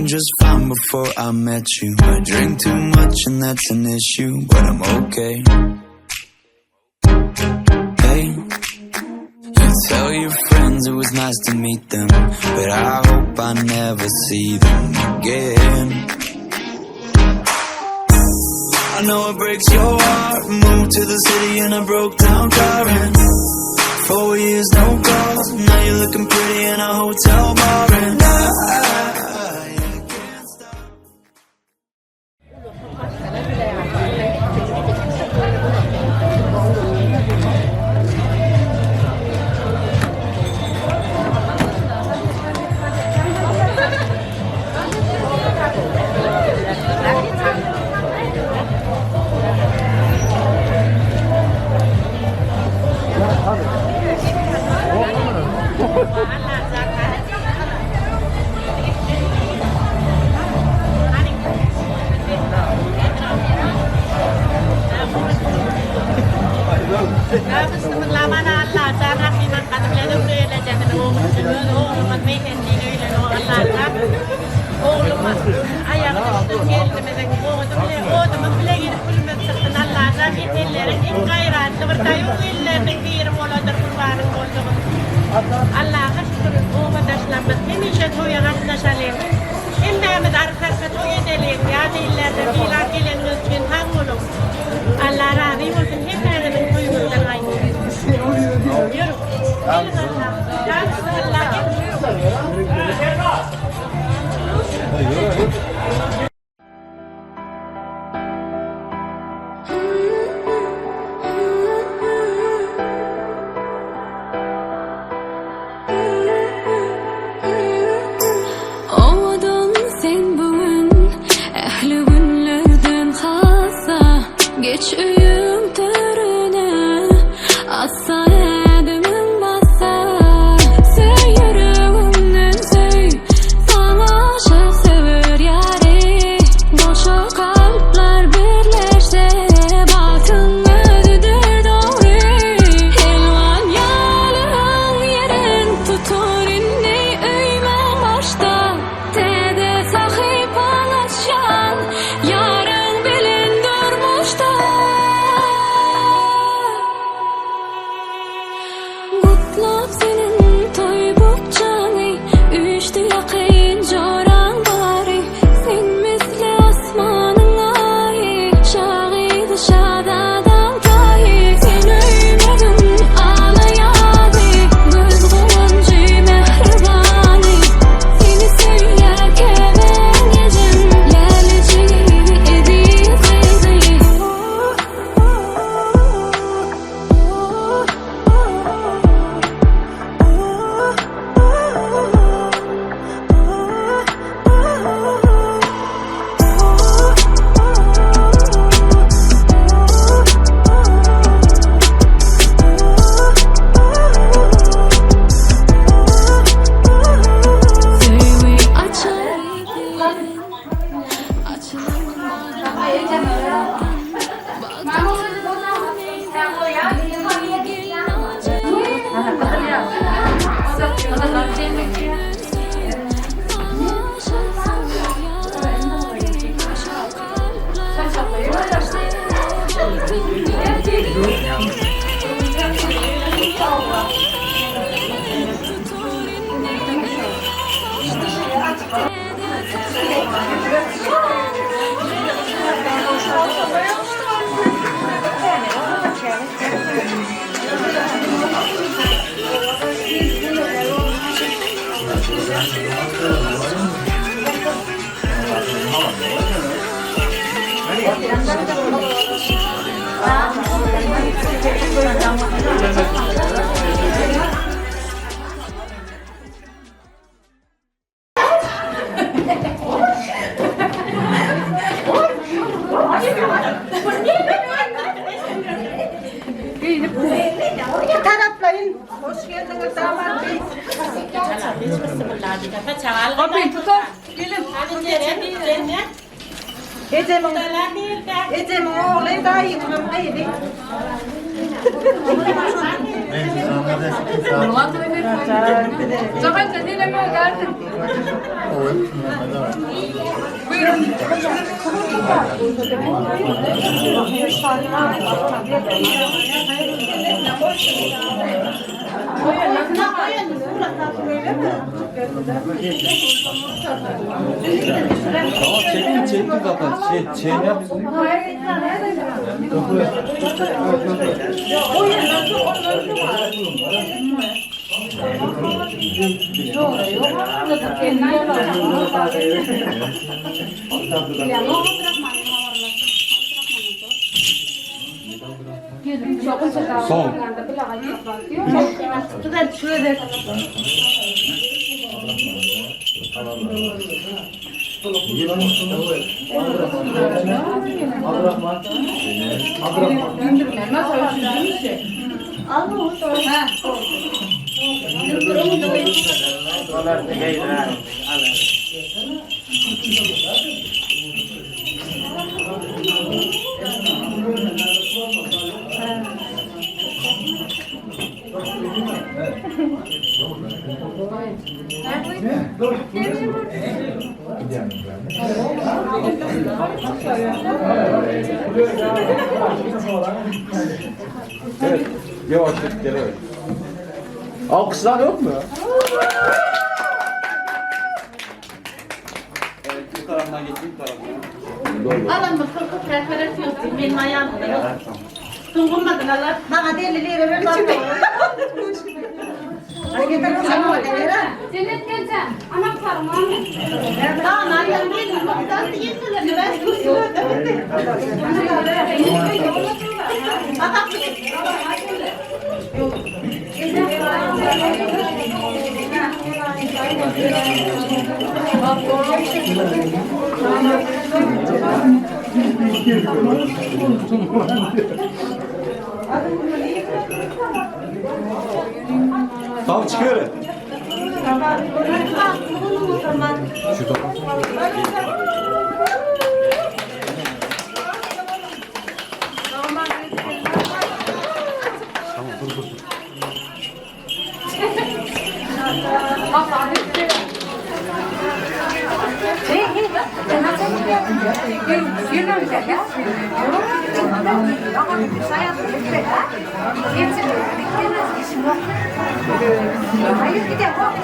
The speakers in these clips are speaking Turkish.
just fine before I met you. I drink too much and that's an issue, but I'm okay. Hey, you tell your friends it was nice to meet them, but I hope I never see them again. I know it breaks your heart. Moved to the city in a broke down car, and 4 years no calls. Now you're looking pretty in a hotel bar, and I can't stop. Allah'a şükür o vatandaşlarımız hemişe toya katlaşalım. Hem de arkadaşlar toya edelim. Yani illerde filan gelenimiz için tam olun. Allah razı olsun. Hep nereden toyumuzdan aynı. Yürü. Gelin Allah. Allah. Geç uyum törüne atsa edemin bassa sen yüreğimden söy sana aşık sever yari boşa kalpler birleşse batın ödüdür doğru helvan yalın yerin tutur inni öyme başta tede sahip alaşan yarın bilin durmuşta. Kutlap senin toy bukçanı üçtü yakın joran bari sen misli asmanın ayı şahidi şadadan kayı sen öymedin ağlayadı göz kuluncu mehribani seni söylerken gecem lelici edi kıydı. Taraflayın. Hoş geldiniz damat bey. Kapıyı tutun. Gelin. Hadi gelin. Ecem'in oğlu daha iyi bunun neydi? Zaman tadıyla mı geldin? Çektim zaten. Şey yap. Son. Evet, yavaş gel. Alkışlar yok mu? Evet, bu taraftan geçeyim, bu taraftan. Alın mı? Korkup referans yok. Benim ayağımda yok. Tungunmadın Allah. Bana 50 lira ver lan. Hadi getir o zaman 50 lira. Cennet geleceğim. Anak parmağım. Tamam annem gelin. Baktan yediler. Ben kusuyorum. Tamam çıkıyor. Hayır gidelim.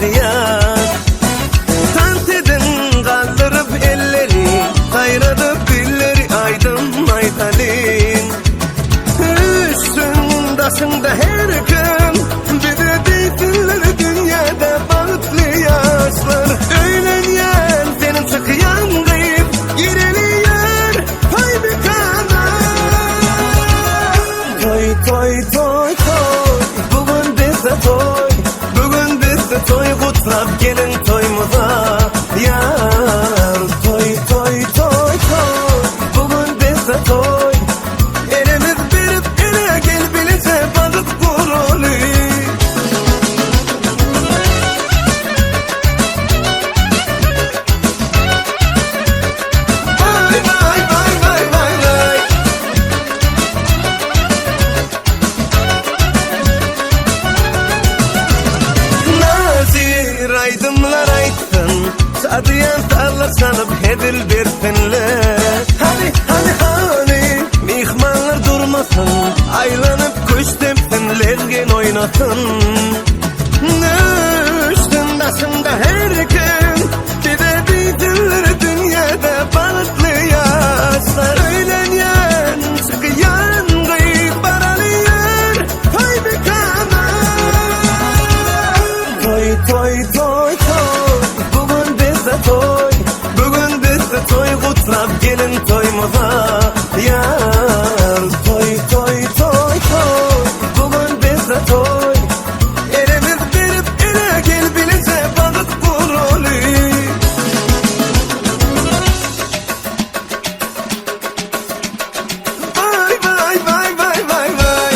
diye tant edin kaldırıp elleri, kayradıp dilleri aydın aytalin. Üstündasın da her gün bir de deytinler dünyada toy toy toy Bugün bizde toy Bugün bizde toy kutlap gelin toyumuza Yar toy toy toy toy Bugün bizde toy Elimiz verip ele gel bilece balık kurulu Vay vay vay vay vay vay Nazir aydımlar aytsın Sadiyan sarlar sanıp hedil bersinler Hani hani hani mihmanlar durmasın Aylanıp kuş tepsin lezgin oynasın Üstün başında her gün Bir de bildirir dünyada balıklı yaşlar Öğlenyen çıkıyan gıyıp baralıyor Toy bir kanar Toy toy toy toy Bugün bizde toy Bugün bizde toy kutlap gelin toyumuza Yar toy toy toy toy Bugün bizde toy Elimiz verip ele gel bilece balık kurulu Vay vay vay vay vay vay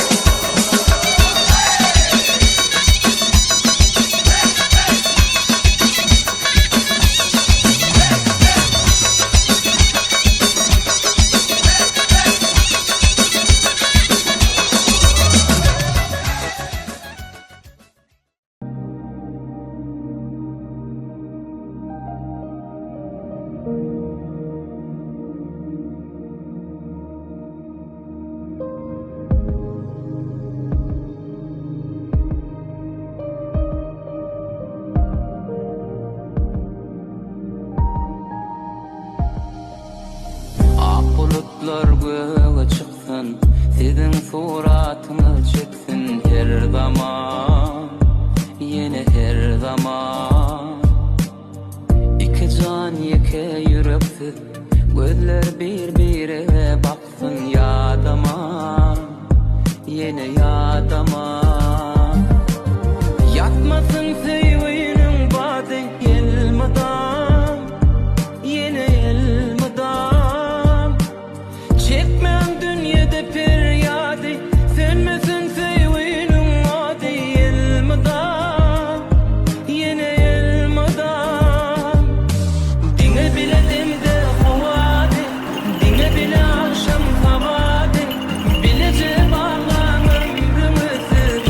Ak bulutlar göğe çıksın Sizin suratınız çeksin her zaman Yine her zaman İki can yeke yüreksiz Gözler birbirine baksın yadama Yine yadama Yatmasın sevginin bazen yelmadan Yine yelmadan Çekmem dünyada feryadi Sönmesin sevginin adı yelmadan Yine yelmadan Dine bile demde havadi Dine bile akşam havadi Bilece bağlan ömrümüzü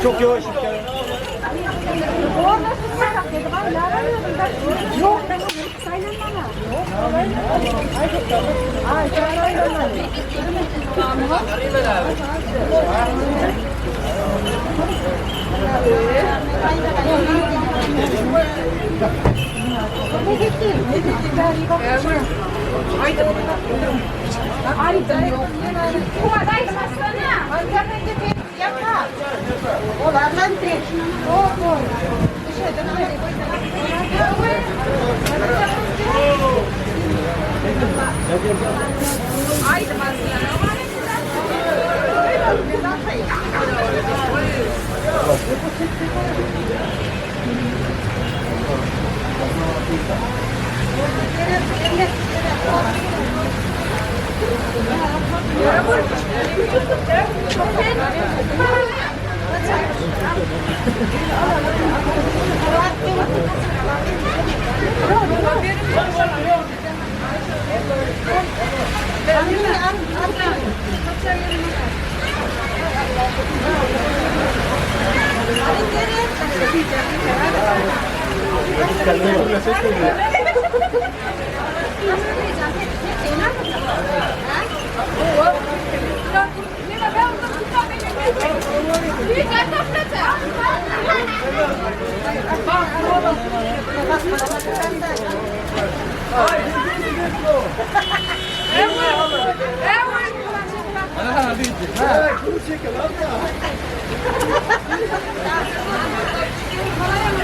Çok yavaş gel.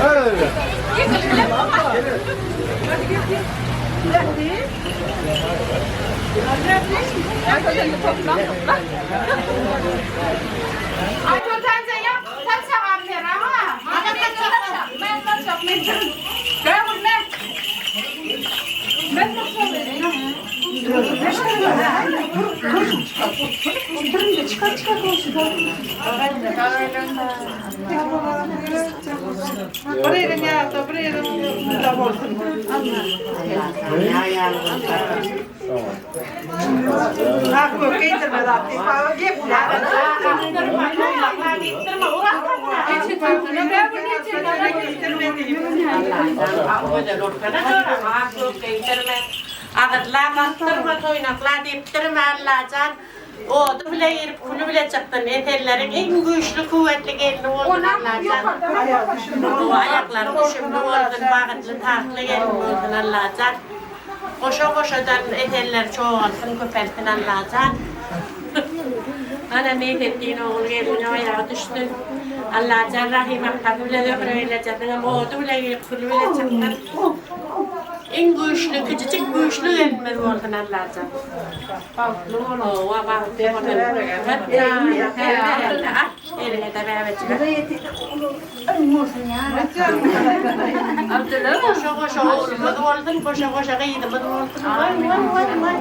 Öyle. Ayşe teyze yap. Sen sevam ver ama. Ben çok meçhul. Ben bunu Ağırlar bastırma toynaklar deyiptirme Allah'can. O da bile yerip kulü bile çıktın. Etellerin en güçlü kuvvetli gelini oldun Allah'can. O ayakların düşümlü oldun, bağıtlı tahtlı gelin oldun Allah'can. Koşa koşadan eteller çoğalsın, köpersin Allah'can. Ana meyt ettiğin oğul gelin ayağa düştün. Allah'can rahim aktarı bile döküreyle cadın ama o da bile yerip kulü bile çıktın. En güçlü, küçücük güçlü gelmez oldun Allah'can. Bağlı oğlu, bağlı oğlu. Eline de beraber çıkar. Koşa koşa oldun, koşa koşa kıydım oldun. Vay vay vay.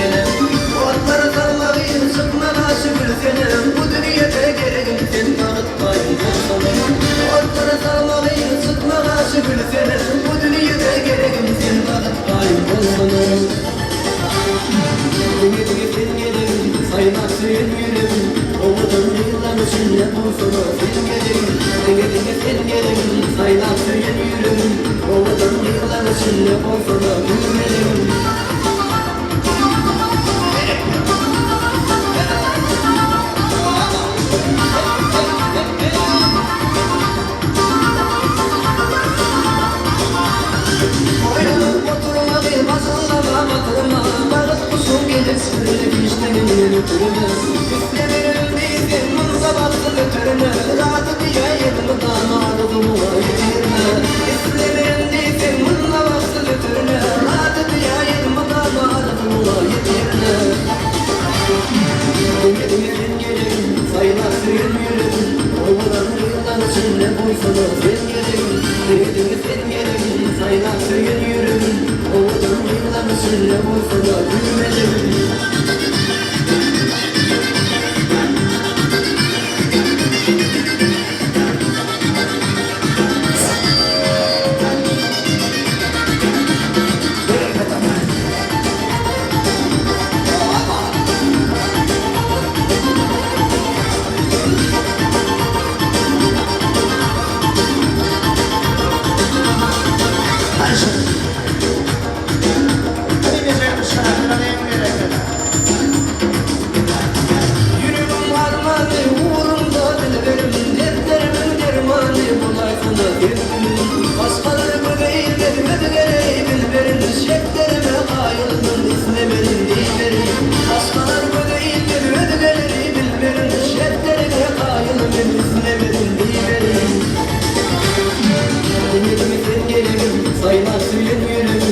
senem Otları sallayın sıkmana şükür senem Bu dünyada gereğim sen tanıtmayın olsanım Otları sallayın sıkmana şükür senem Bu dünyada gereğim sen tanıtmayın olsanım Dinge dinge sen gelin saymak suyun yürüm Oğudun yıllarmışın ne bulsana sen gelin Dinge dinge sen gelin saymak suyun yürüm Oğudun yıllarmışın ne bulsana gülmelim Yürümün harmanı uğrumda dilberim Dertlerimin dermanı bulay sana derdim Başkaları bu değil dedim ödügereyi bilberim Şeklerime kayıldım ismemedim değilim Başkaları bu değil dedim ödügereyi bilberim Şeklerime kayıldım ismemedim değilim Dinledim sen gelirim saymak suyun yürüm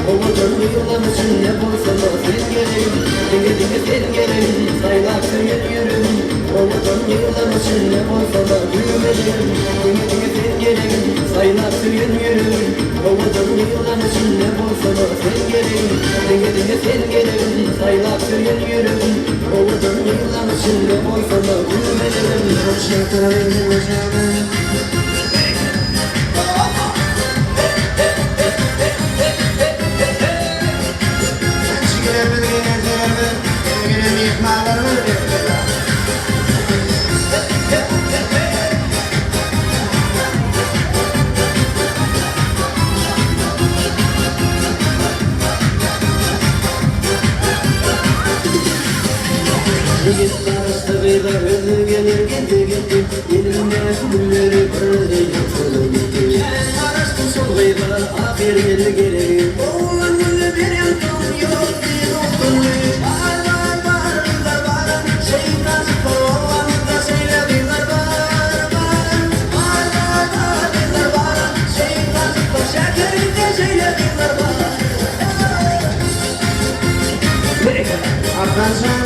Oğudun yıllamışın ne bulsana sen gelin Dinledim sen gelin saymak suyun yürüm Oğudun yıllamışın ne bulsana gülmedim Dinledim sen gelin saymak suyun yürüm Oğudun yıllamışın ne bulsana sen gelin Dinledim sen gelin saymak suyun yürüm Oğudun yıllamışın ne bulsana gülmedim Yıllar sabırla hızlı gelir gitti gitti Elimde gülleri pırdı yatılı gitti Sen araştın sol gıyba ahir yeri gelir Oğlan gülü bir yandım yok bir okullu Var var var bizler var Şeytan spor oğlanızda söylediler var var Var var var bizler var Şeytan spor şekerlikte söylediler var Arkadaşlar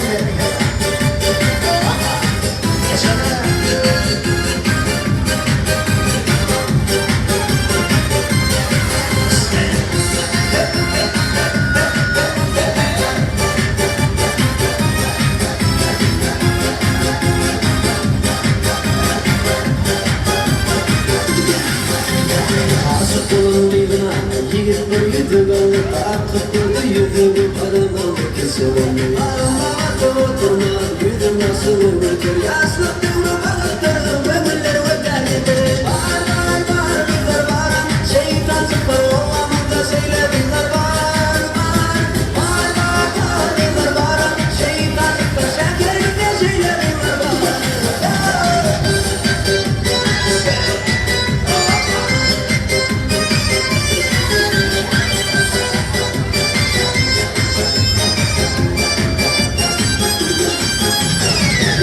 Aşık olun dibine yigit bir yüzü kalır Artık gördü yüzümü adamın kesilini Arama oturma yüzüm nasıl ömürtür Yaşlık devre balıktır ömürleri öderlidir Var var var bizler var Şeytan sıfır oğlamızda söylediler var var Var var var bizler var Şeytan sıfır şekerlikte söylediler var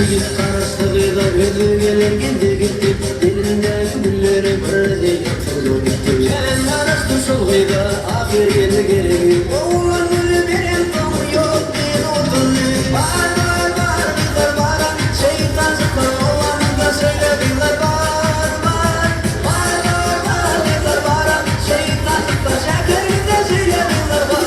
Yigit karşılığıyla gözü gelir gitti gitti Elinde gülleri pırdı yatılı gitti Sen araştın sol gıyba ahir yeri gelir Oğlan gülü bir yandım yok bir okullu Var var var bizler var Şeytan sıfır oğlanızda söylediler var var Var var var bizler var Şeytan sıfır şekerlikte söylediler var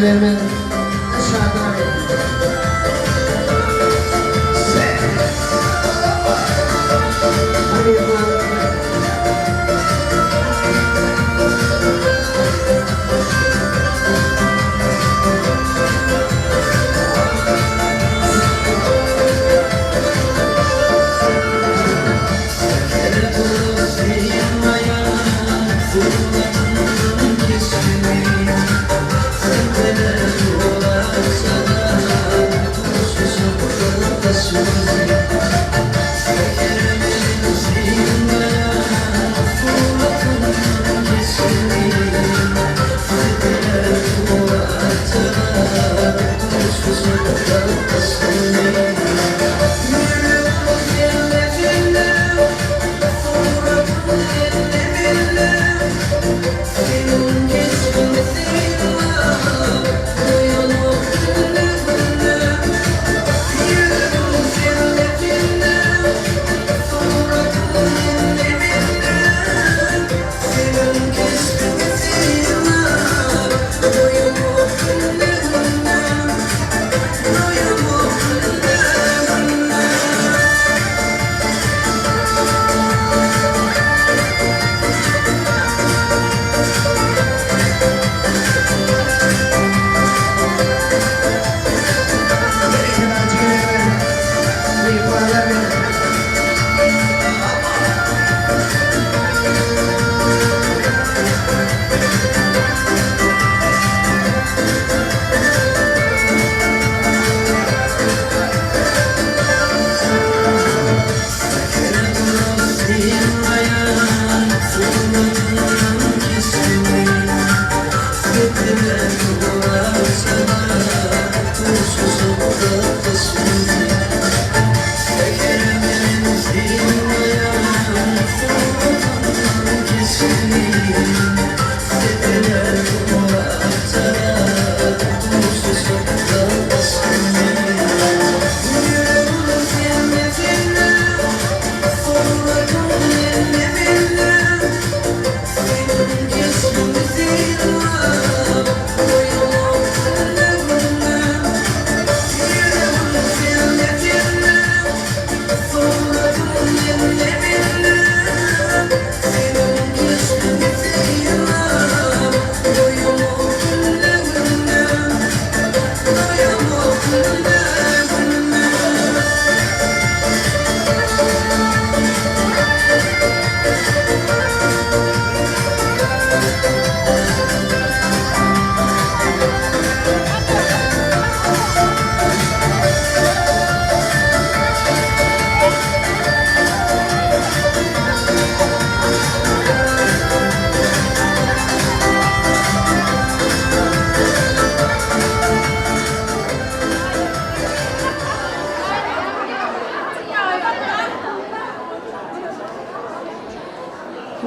Vermen aşağıdan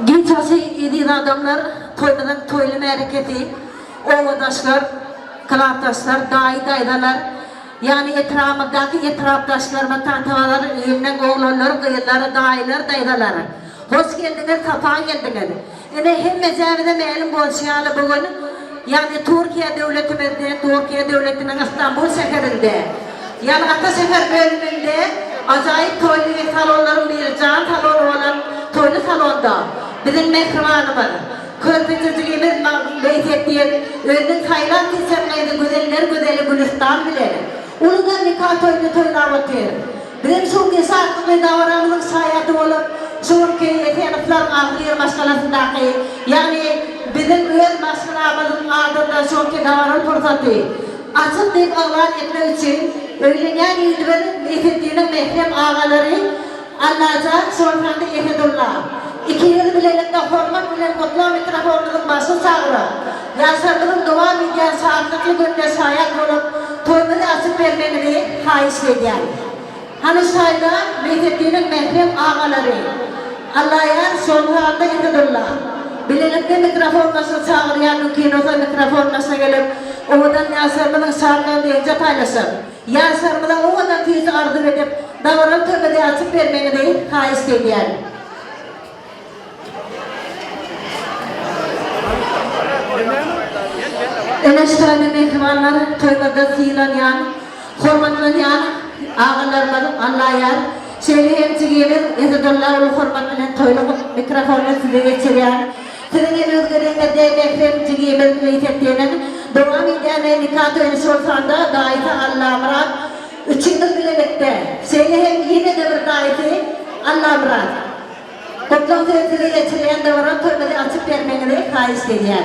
Geçası yediğin adamlar toylanan toylama hareketi, ovadaşlar, kılaptaşlar, daydalar, yani etrafdaşlarıma tantavalar, elinden oğlanlar, kıyıları, daydalar. Hoş geldiniz, safa geldiniz. Yine hem mezevide meğelim bolşiyalı bugün, yani Türkiye devletimizde, Türkiye devletinin İstanbul şehrinde, yani Ataşehir bölümünde acayip toylu ve salonların bir can salonu olan toylu salonda bizim mehribanımız, körpütücülüğümüz beytettiğin, önün sayılan kesermeydi güzeli Gülistan bile. Onunla nikah toylu avatır. Bizim şu kesatlı davranımızın sayatı olup, şu keyiflerinin ahlir maskalasındaki, yani bizim öz maskalamızın ardından şu ki davranın fırsatı. Açık deyip Allah'ın etmek için, öyle yani yüzünün beytettiğinin mehrem ağaları, Allah'a sonranda ehedullah. 2 yıl bilelikte hormat bilen kutlu mikrofonunun başı sağlı. Yaşarlığın devam eden saatlikli günde şayet olup toyları açıp vermeni haiz ediyor. Hani sayda beytettiğinin mehrem ağaları. Allah'a sonranda ehedullah. Bilelikte mikrofon başı çağırıyan nükinoza mikrofon başı gelip ovadan yaşarlığın sağlığını deyince paylaşır. Yaşarlığın ovadan teyze arzu edip davranın tövbede açıp vermeni haiz ediyor. Eleştirme mehribanlar toymada sıyılayan, hormatlayan ağalarımızın Allah'a yer. Şeyliğin çiğimiz Ezedullah ulu hormatlayan toylu mikrofonu size geçiriyor. Sizin özgürlüğünde mehrem çiğimiz meytettiğinin devam eden nikah toylusu olsanda daite Allah'a mırat. 3 yıl bilelikte. Şeyliğin yine de bir daite Allah'a mırat. Kutlam size geçirilen devran toymada açıp vermeni haiz ediyor.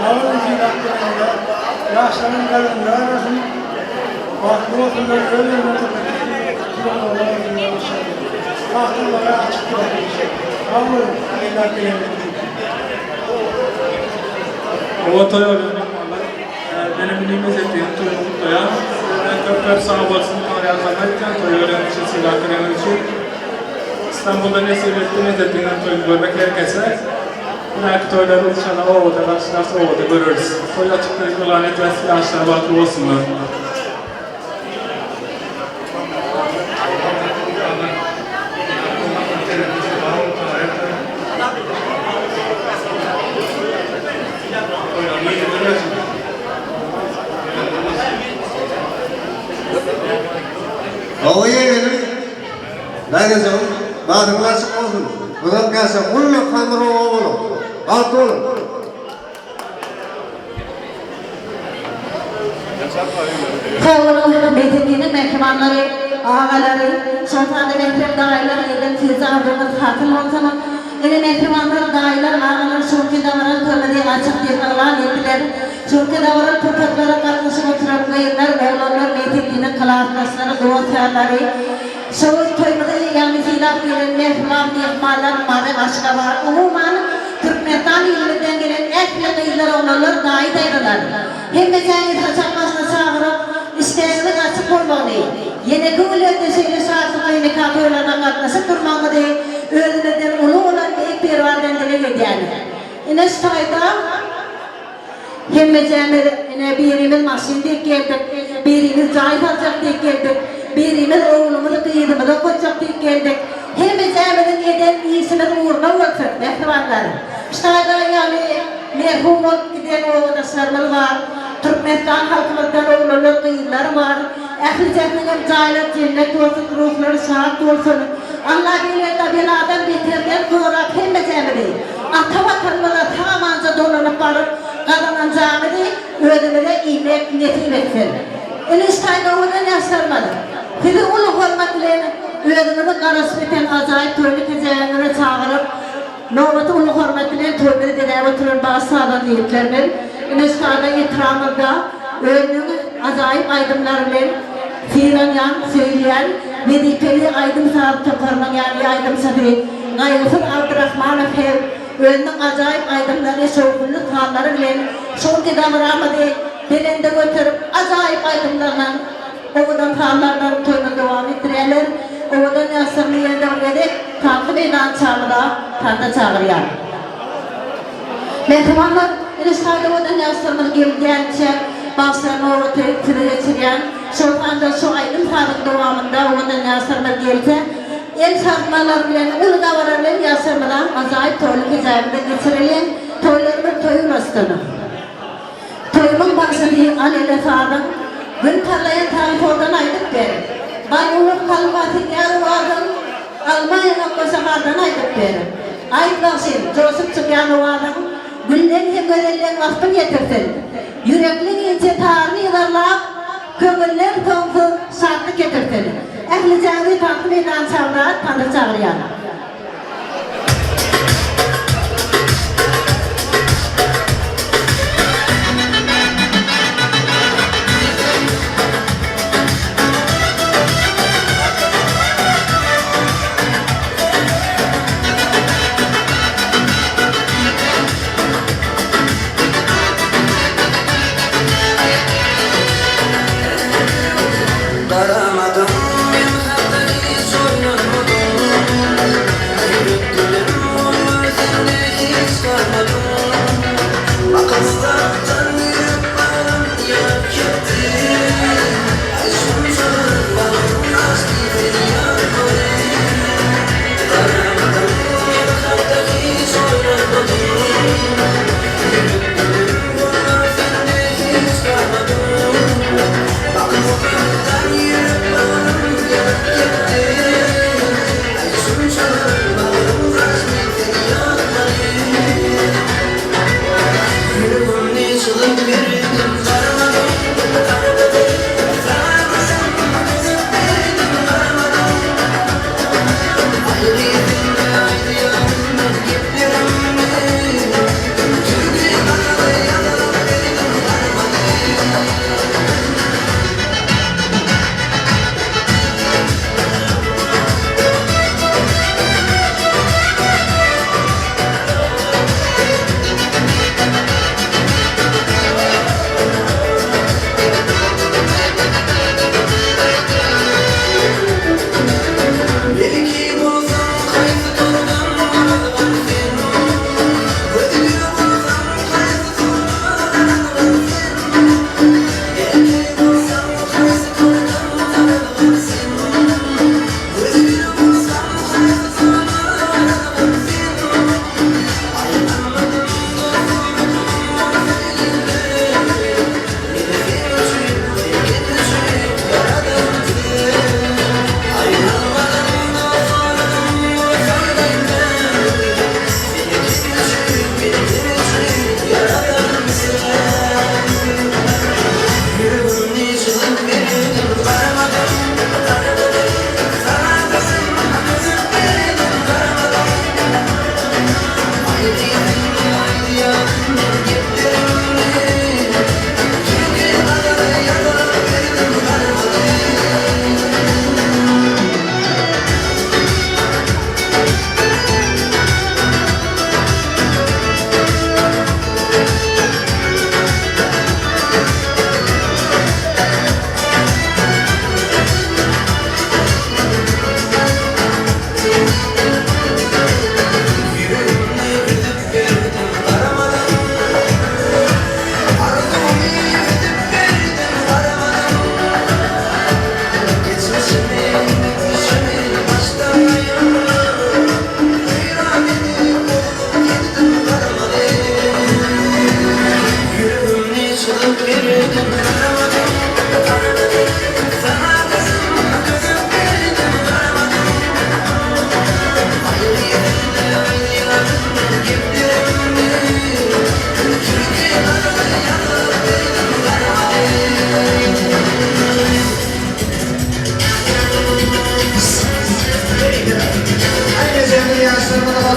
Yavrum için hakkında yaşların kalındı arasın. Vakti olsun da öyle Aklımlara açık bırakmış. Yavrum evlat diyelim. O toy oynadım valla. Benim bildiğimiz ettiğim toy kutluya. Köpler sağ olsun oraya zaten toy öğrenmek için, silah öğrenmek için. İstanbul'da ne seyrettiğimiz ettiğinden toy görmek herkese. Belki toyları inşallah o da başlarsa o da görürüz. Toy açıklayıcı olan etmez silahlar vakti olsunlar. Oye gelin. Ben de canım. Badım nasıl olsun. Buradan gelse kullu kamera oğlum. Alt oğlum. Kavgalı Bedirli'nin mehmanları, ağaları, sultanı mehrem dağıylar, elin tizli ardımız hatıl olsana. Elin mehrimanlar, dağıylar, ağalar, şurki davaran tövbedi açık bir alan ettiler. Şurki davaran tutaklara kardeşim oturan kayınlar, oğlanlar, Bedirli'nin kılaatlaşları, doğutlarları. Şoğuz toymada yani zilaf gelen mehman, mehmanlar, mare aşka var. Umuman, Türkmenistan ilminden gelen ekle kıyılar olanlar dahi daydılar. Hem de cengiz açakmasına çağırıp, İşlerinin açık olmalı. Yine kuvvetli şeyle şartına yine kapıyorlardan katlaşıp durmalı değil. Öğrenmeden ulu olan bir vardan dile gidiyor. Yine şayda hem de cengiz birimiz maşindik geldik, birimiz cahit alacaktık geldik, birimiz oğlumuzu kıyıdımıza koyacaktık geldik. Hem de cengizin eden iyisinin uğruna vakıf, mehrimanlar. Şayda yani merhumun giden oğlaşlarımız var. Türkmenistan halkımızdan oğlanlar, kıyılar var. Ehli cennetin caylat cennet olsun, ruhları şahat olsun. Allah bilir tabiadan bitirden kurak hem cenneti. Ata vatanımıza tamamanca dolanıp varıp kazanacağımızı ödümüze iyilik netim etsin. Eniştayda ona yaşlanmadı. Sizi ulu hürmetlerin ödümüzü karışmeten acayip türlü kezeyenlere çağırıp Novatı ulu hürmetlerin türlü dedevetirin bazı sağdan deyiplerinin Eniştayda ikramında ödümüzü acayip aydınlarının fiilen söyleyen vedipeli aydın sağlık taparının yani aydın sadı Gayısın Abdurrahmanov hem önünün acayip aydınları şoğullu kanları bilen şoğul kidamıramadı belinde götürüp acayip aydınlarla oğudan kanlardan toyunu devam ettirirler oğudan yasırını yerden verip tatlı meydan çağrıda tanda çağırıyor mehrimanlar ilişkide oğudan yasırını geldiğince başlarına oğu tüyü geçiren Sultan'da şu aydın sağlık devamında oğudan yasırını geldi el sarmalar bilen ulu davarlarla yasırmadan acayip toyluk hizayımda geçirilen toylarımın toyun astını. Toyumun başını alele sağdım, gün tarlayan tarif oradan aydık verim. Ben ulup kalbatın yarı vardım, Almanya'nın koşakardan aydık verim. Ayıp nasıl, Joseph çıkyanı vardım, gülden hem gözellerin vaktım getirsin. Yürekli ince tarihini yılarlayıp, kömürler tonku saatlik getirsin. Ehli cengi tatlı meydan çağırarak tanrı çağırıyor. Daramadım ben kaderi soyunmadım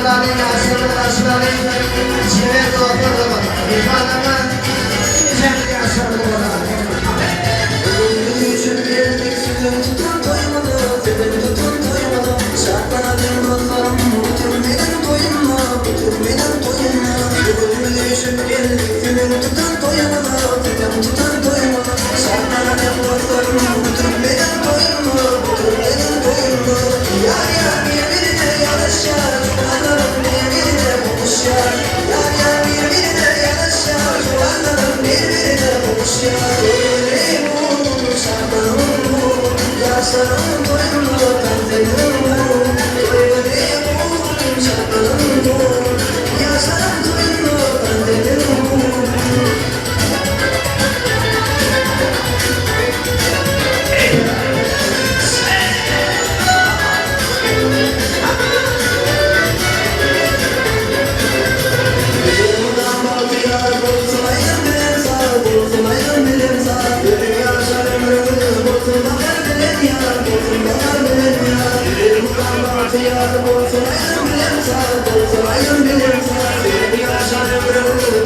Aşağıdan aşağıdan içine doğru İfanına içine aşağıdan Düşüp geldik suyum tutan doymadı Tepem tutan doymadı Şartlanan yılmazlarım Bitirmeden doyumma Bitirmeden doyumma Düşüp geldik suyum tutan doymadı Tepem tutan doymadı Şartlanan yılmazlarım Bitirmeden doyumma Bitirmeden doyumma Yar yar birbirine yanaşar Cumanlarım birbirine buluşar Yar yar birbirine yanaşar Cumanlarım birbirine buluşar Yaşarım doyumlu benzerim Doyurum şarkılarım Yaşarım doyumlu benzerim Elimden bakıyor Bozmayın bilim sağ Bozmayın bilim sağ Benim yaşarım Bozmayın bilim yar Bozmayın bilim yar Elimden bakıyor Bozmayın bilim sağ Bozmayın bilim sağ Benim yaşarım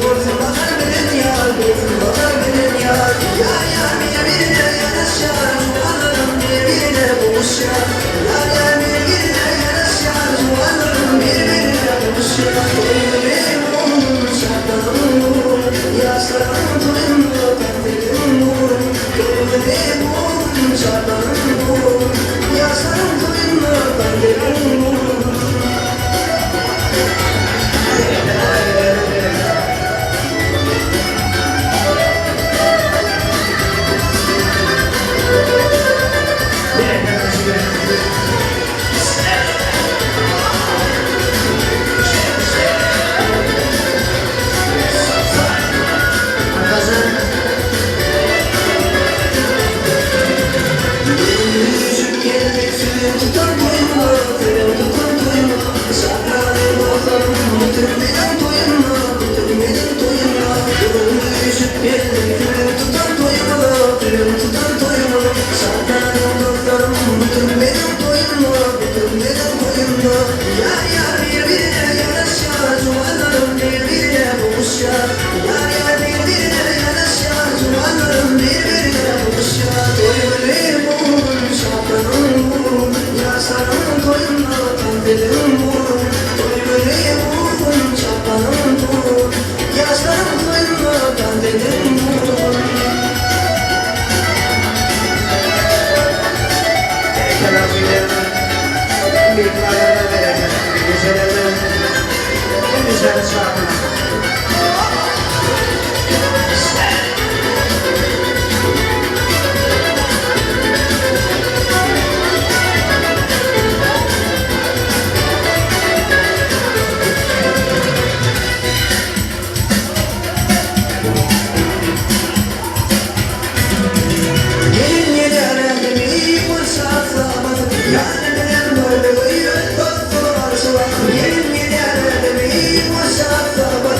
Bozmayın bilim yar Bozmayın bilim yar Yar yar birbirine yanaşar Cumanlarım birbirine buluşar Yar yar birbirine yanaşar Cumanlarım birbirine buluşar Doyurum şartlarım Yaşlarım doyumlu benzerim Doyurum şartlarım Yaşlarım doyumlu benzerim Düşüp geldik suyum tutan doyumlu Tepem tutan doyumlu Şartlarım bozarım Bitirmeden doyumlu Bitirmeden doyumlu Düşüp geldik suyum tutan doyumlu Tepem tutan doyumlu Şartlarım bozarım Bitirmeden doyumlu Bitirmeden doyumlu Yar yar birbirine yanaşar Cumanlarım birbirine buluşar Yar yar birbirine yanaşar Cumanlarım birbirine buluşar Doyurum şartlarım Yaşarım doyumlu benzerim Doyurum şartlarım Yaşarım doyumlu benzerim Bir kararına verelim Gecelerin en güzel şarkılar Gelin yedi alemdemi fırsat zamanı Yani benim böyle uyuyor dostum arşılar Gelin yedi alemdemi fırsat zamanı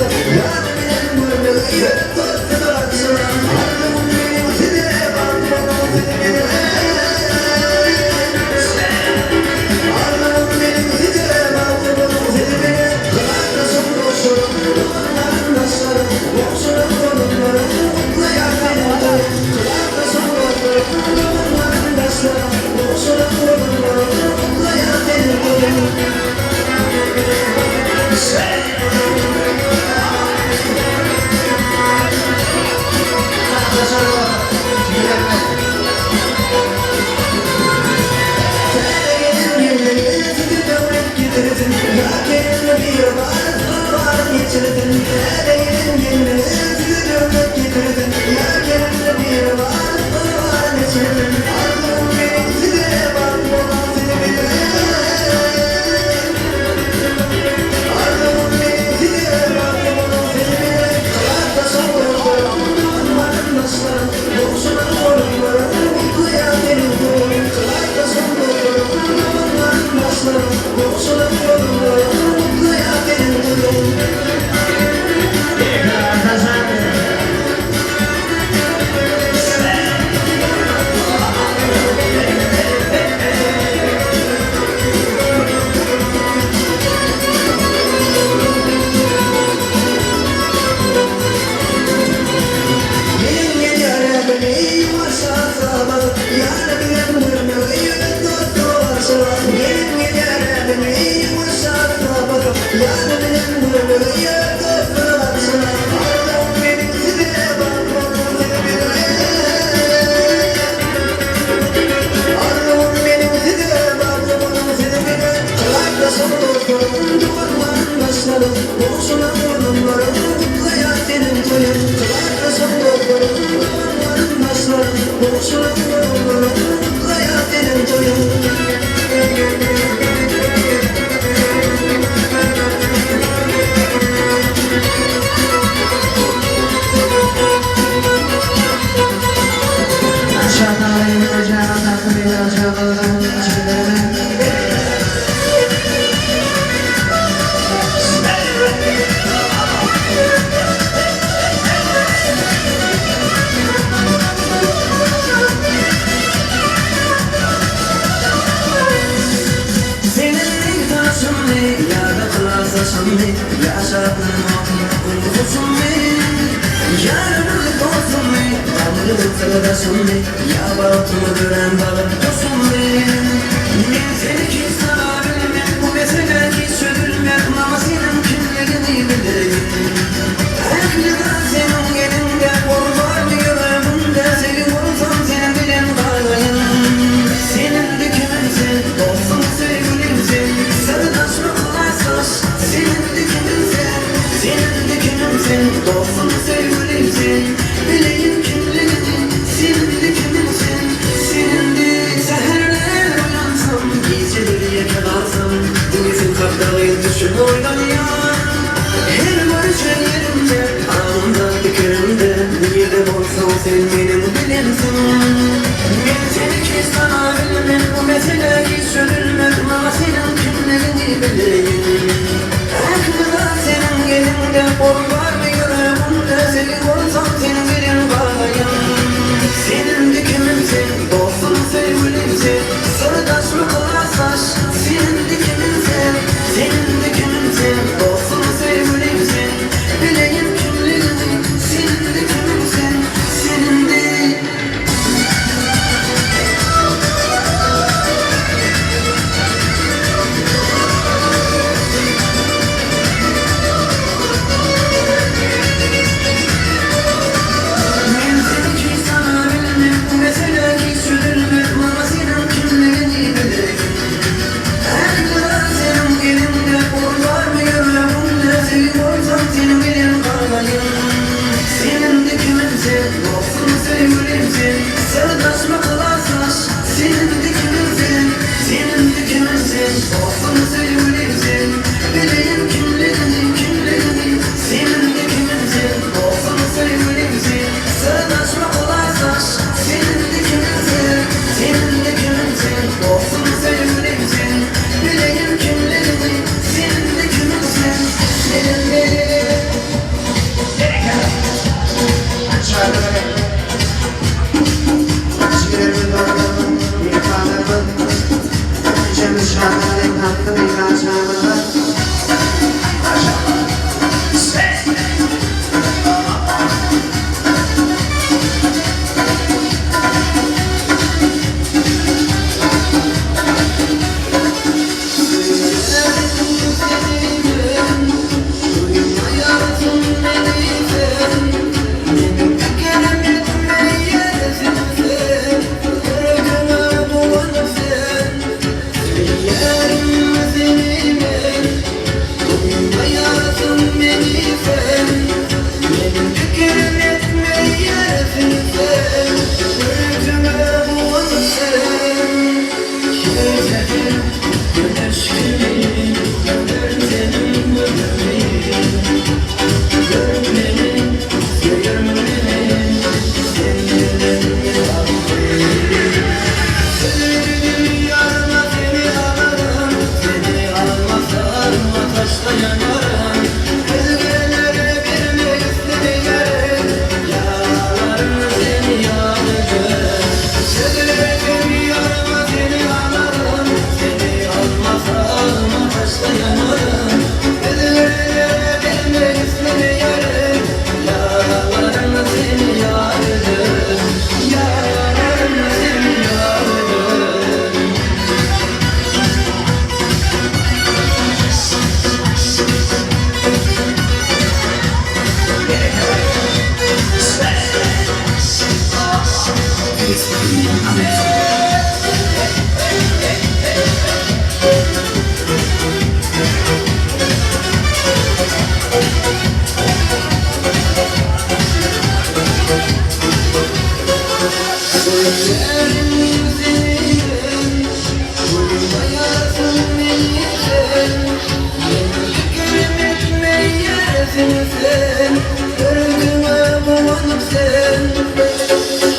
ettin sen Gördüğüme bulanıp sen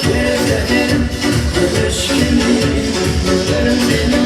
Yüreğim düşkünüm Gönlüm benim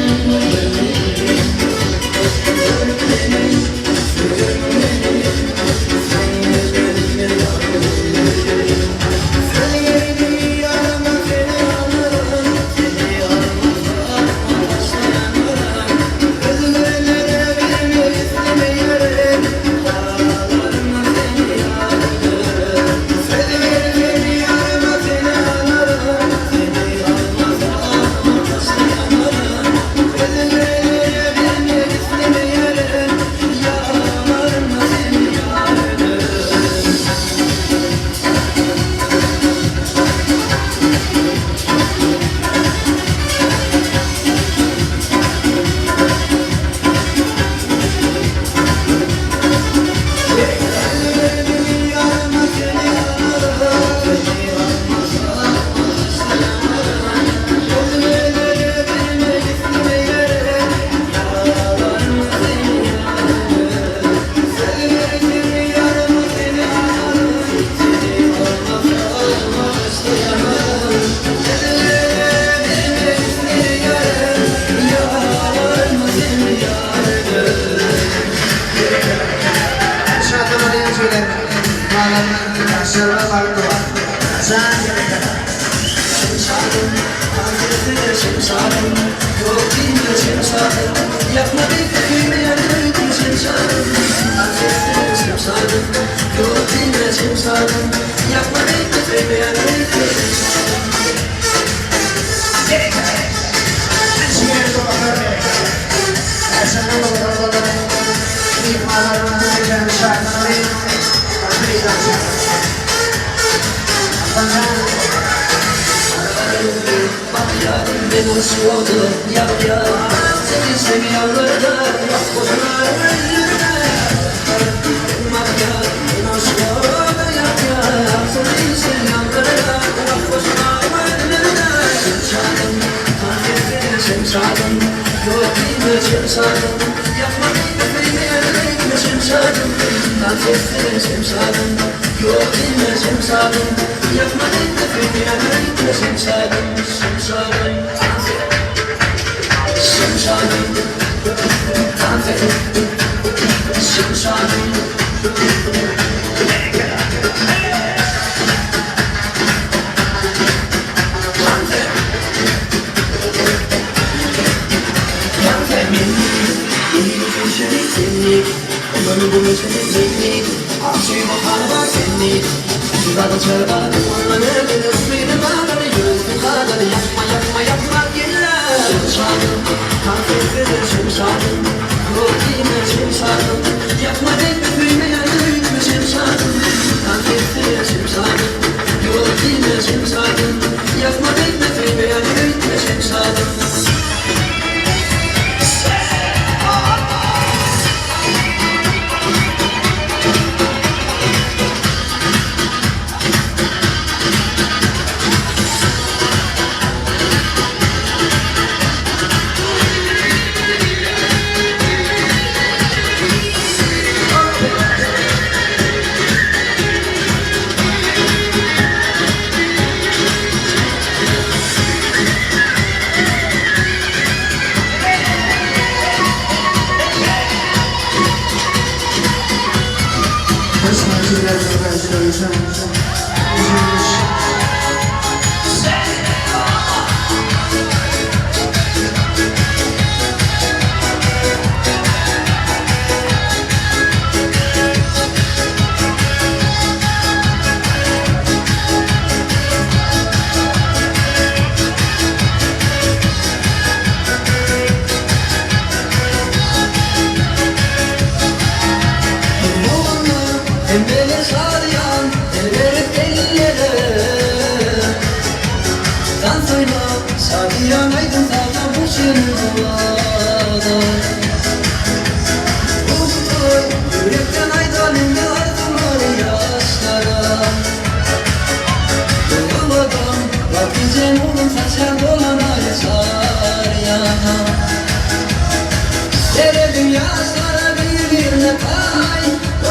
Dünya sana bir kay,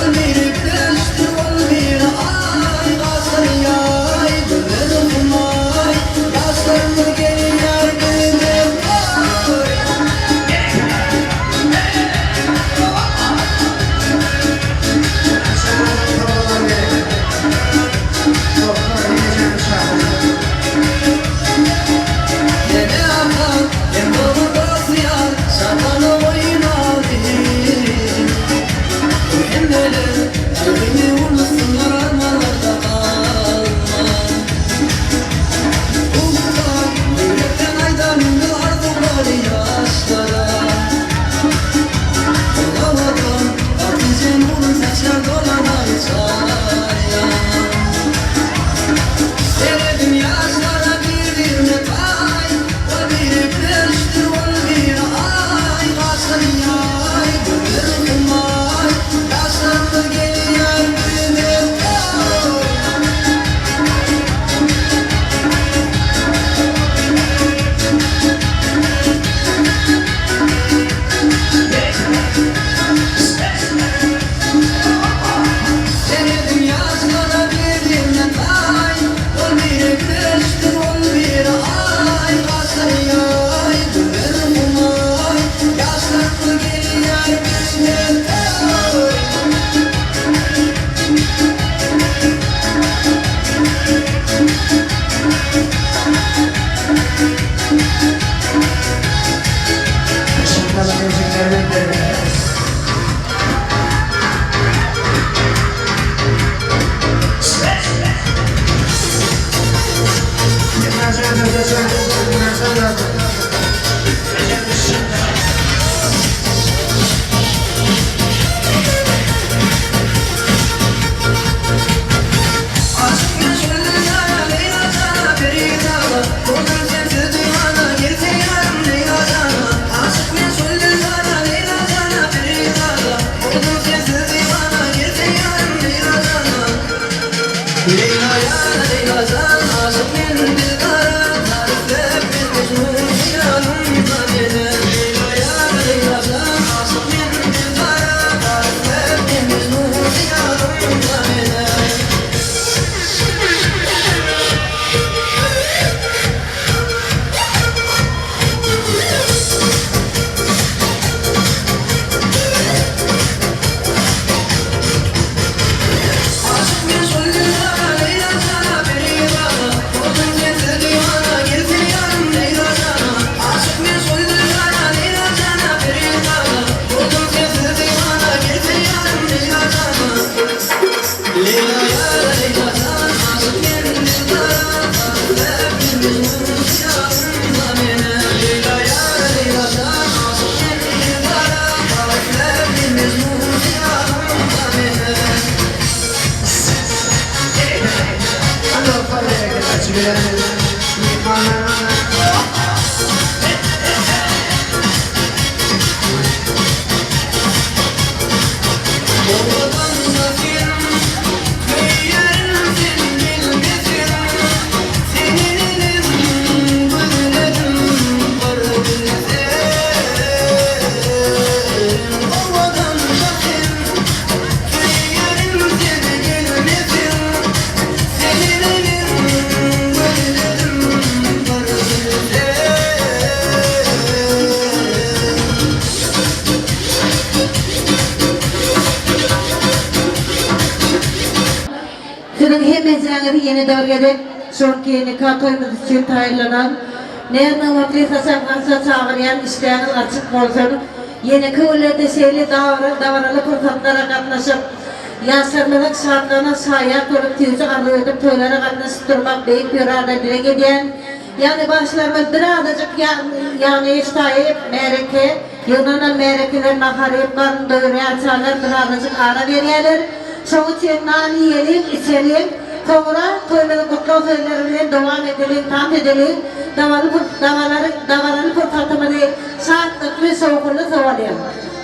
ölmeyip neler Kalbimi unutsunlar armalarda kalma Umutlar yürekten aydanımdı arzuları yaşlara Havadan Hatice'm onun saçlar dolanay çaya Sevdim yaşlara bir metay O bir kıştır ol bir ay Kaçın yay gönlüm ay Yaşlandı geliyor gülüm oy Sevdim yaşlara bir metay O bir kıştır ol bir ay Kaçın yay gönlüm ay Yaşlandı geliyor gülüm oy Işıklarla müziklerle beraber. Yeter söyle söyle. Aşk meşhurlu sana Leyla sana Feride abla Oldum sensiz divana Girse yarım Leyla sana Aşk meşhurlu sana Leyla sana Feride abla Oldum sensiz divana Girse yarım Leyla sana Leyla ya Leyla sana Aşık min dildara Tarifle bir mecnun yanımda beni Leyla ya Leyla sana Aşık min dildara Tarifle bir mecnun yanımda beni Aşık meşhurlu sana Leyla sana Feride abla Oldum sensiz divana Girse yarım Leyla sana Aşık meşhurlu sana Leyla sana Feride abla Oldum sensiz divana Girse yarım Leyla sana Leyla ya Leyla sana Aşık min dildara Tarifle bir mecnun yanımda beni Leyla ya Leyla sana Aşık min dildara Tarifle bir mecnun yanımda beni Ando para que la chivera mi pana. Oradan uzakım, kıyarım seni bilmesin Senin elim, bırledim, bırledim Oradan uzakım, kıyarım seni bilmesin Senin elim, bırledim, bırledim Sizin hemmeçenizi yeni dörgede sonki nikah toyumuz için tayinlanan nereden vaktiyse sankansa çağırayan işleriniz açık olsun. Yeni kıvırlarda şeyli davaralı fırsatlara katlaşıp yaşlarlık şartlarına sahip olup tüyücü arzu edip toylara katlaşıp durmak büyük bir arada dile gidiyen yani başlarımız birazcık yani iştahı mereke Yunanan merekeler naharip kan doyuruya açarlar birazcık ara veriyorlar. Çoğu için nani yiyelim, içelim. Sonra toyların kutlu sözleriyle devam edelim, tam edelim. Davaları fırsatımızı saatlik ve soğukluğu savalayalım.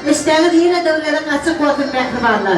İsteğiniz yine devlerin açık olsun mehribanlar.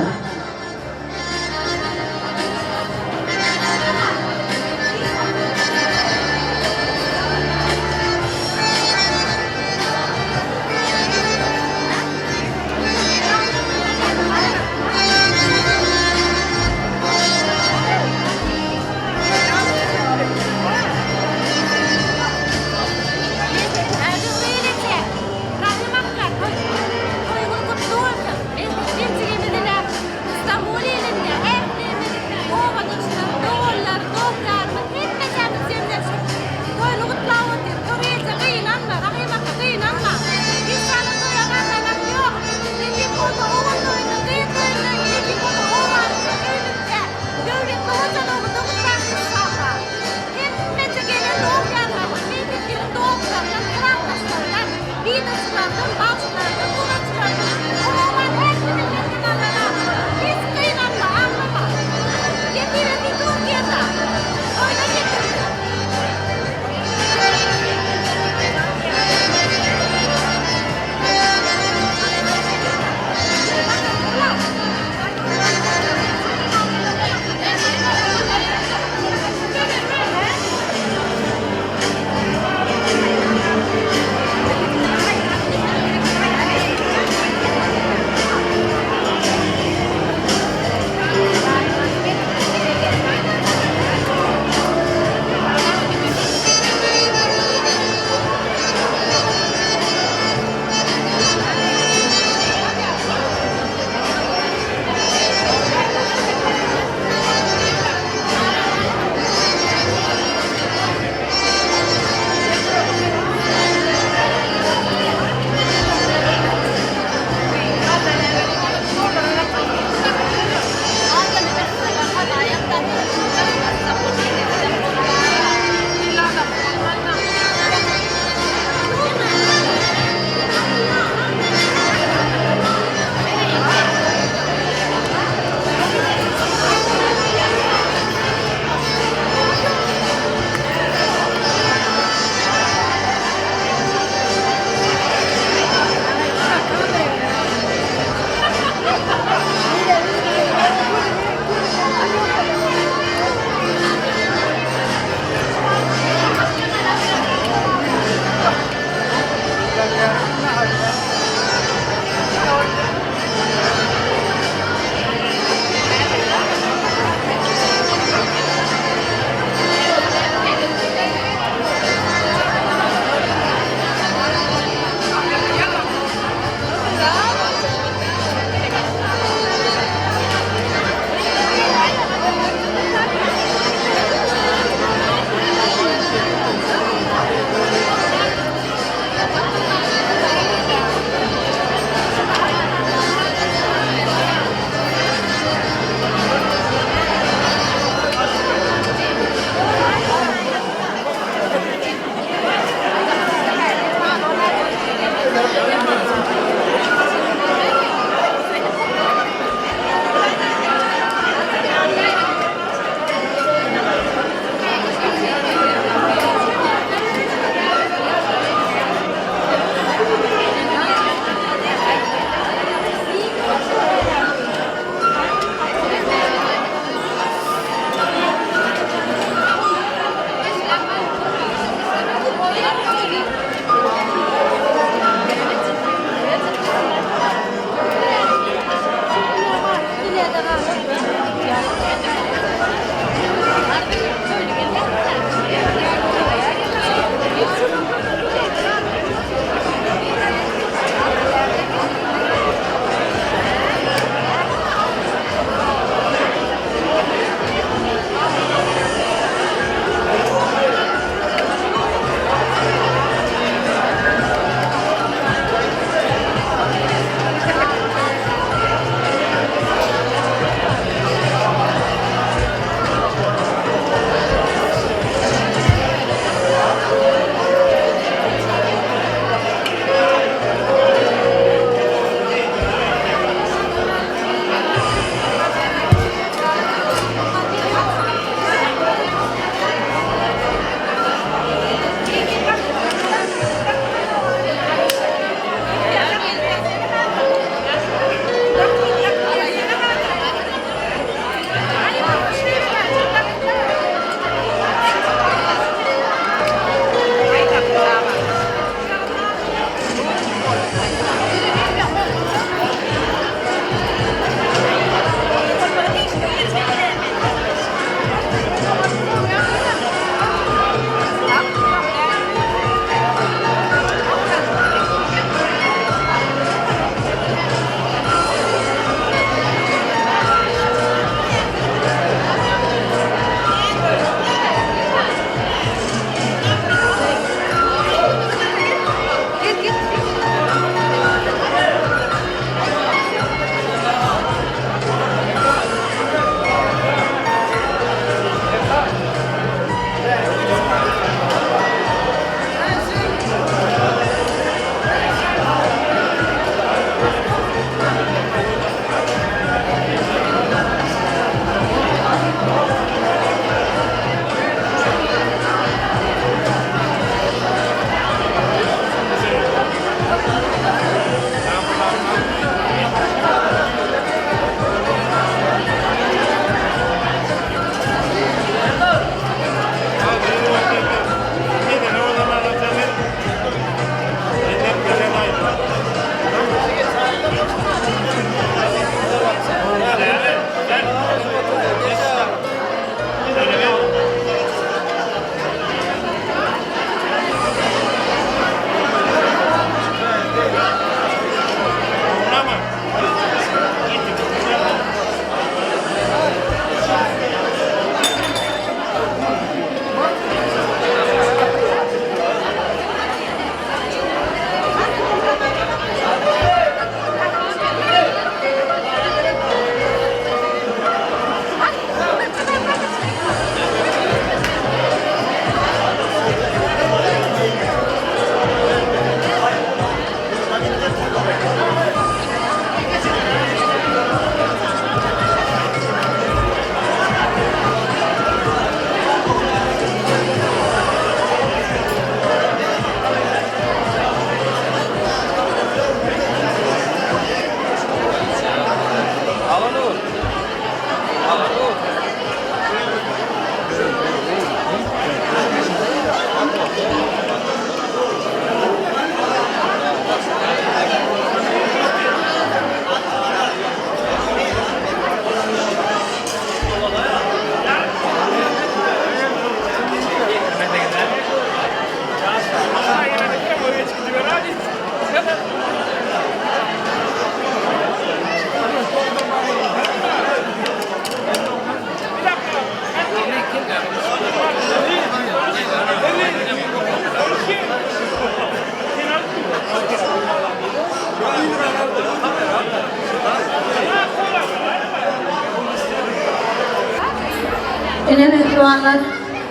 Önemli mehribanlar,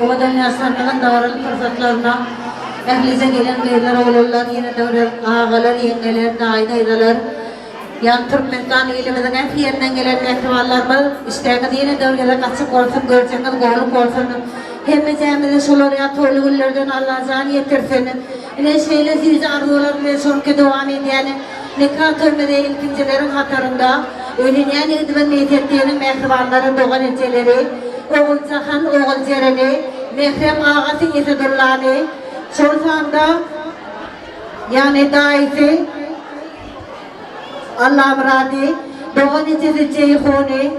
o dünyasının davranış fırsatlarına ehlize gelen beyler oğullar, yine devre ağalar, yengeler, dayılar, yan Türkmenistan ilimizin en yerinden gelen mehribanlarımız, isteğiniz yine devrede kaçık olsun, görçeniz goluk olsun. Hemmizemizi şolorya toylu güllerden Allah zan yetirsin. Yine şeyle siz arzular ve sonki devam edeni, nikah törmede ilkincilerin hatırında, ölünen idmen niyetlettiğinin mehribanların doğan etçeleri, oğul Sahan, oğul Cereli, Mehrem ağası Yesedullah'ı, Şolsanda, yani daisi, Allah muradi, Doğan eti Ceyhuni.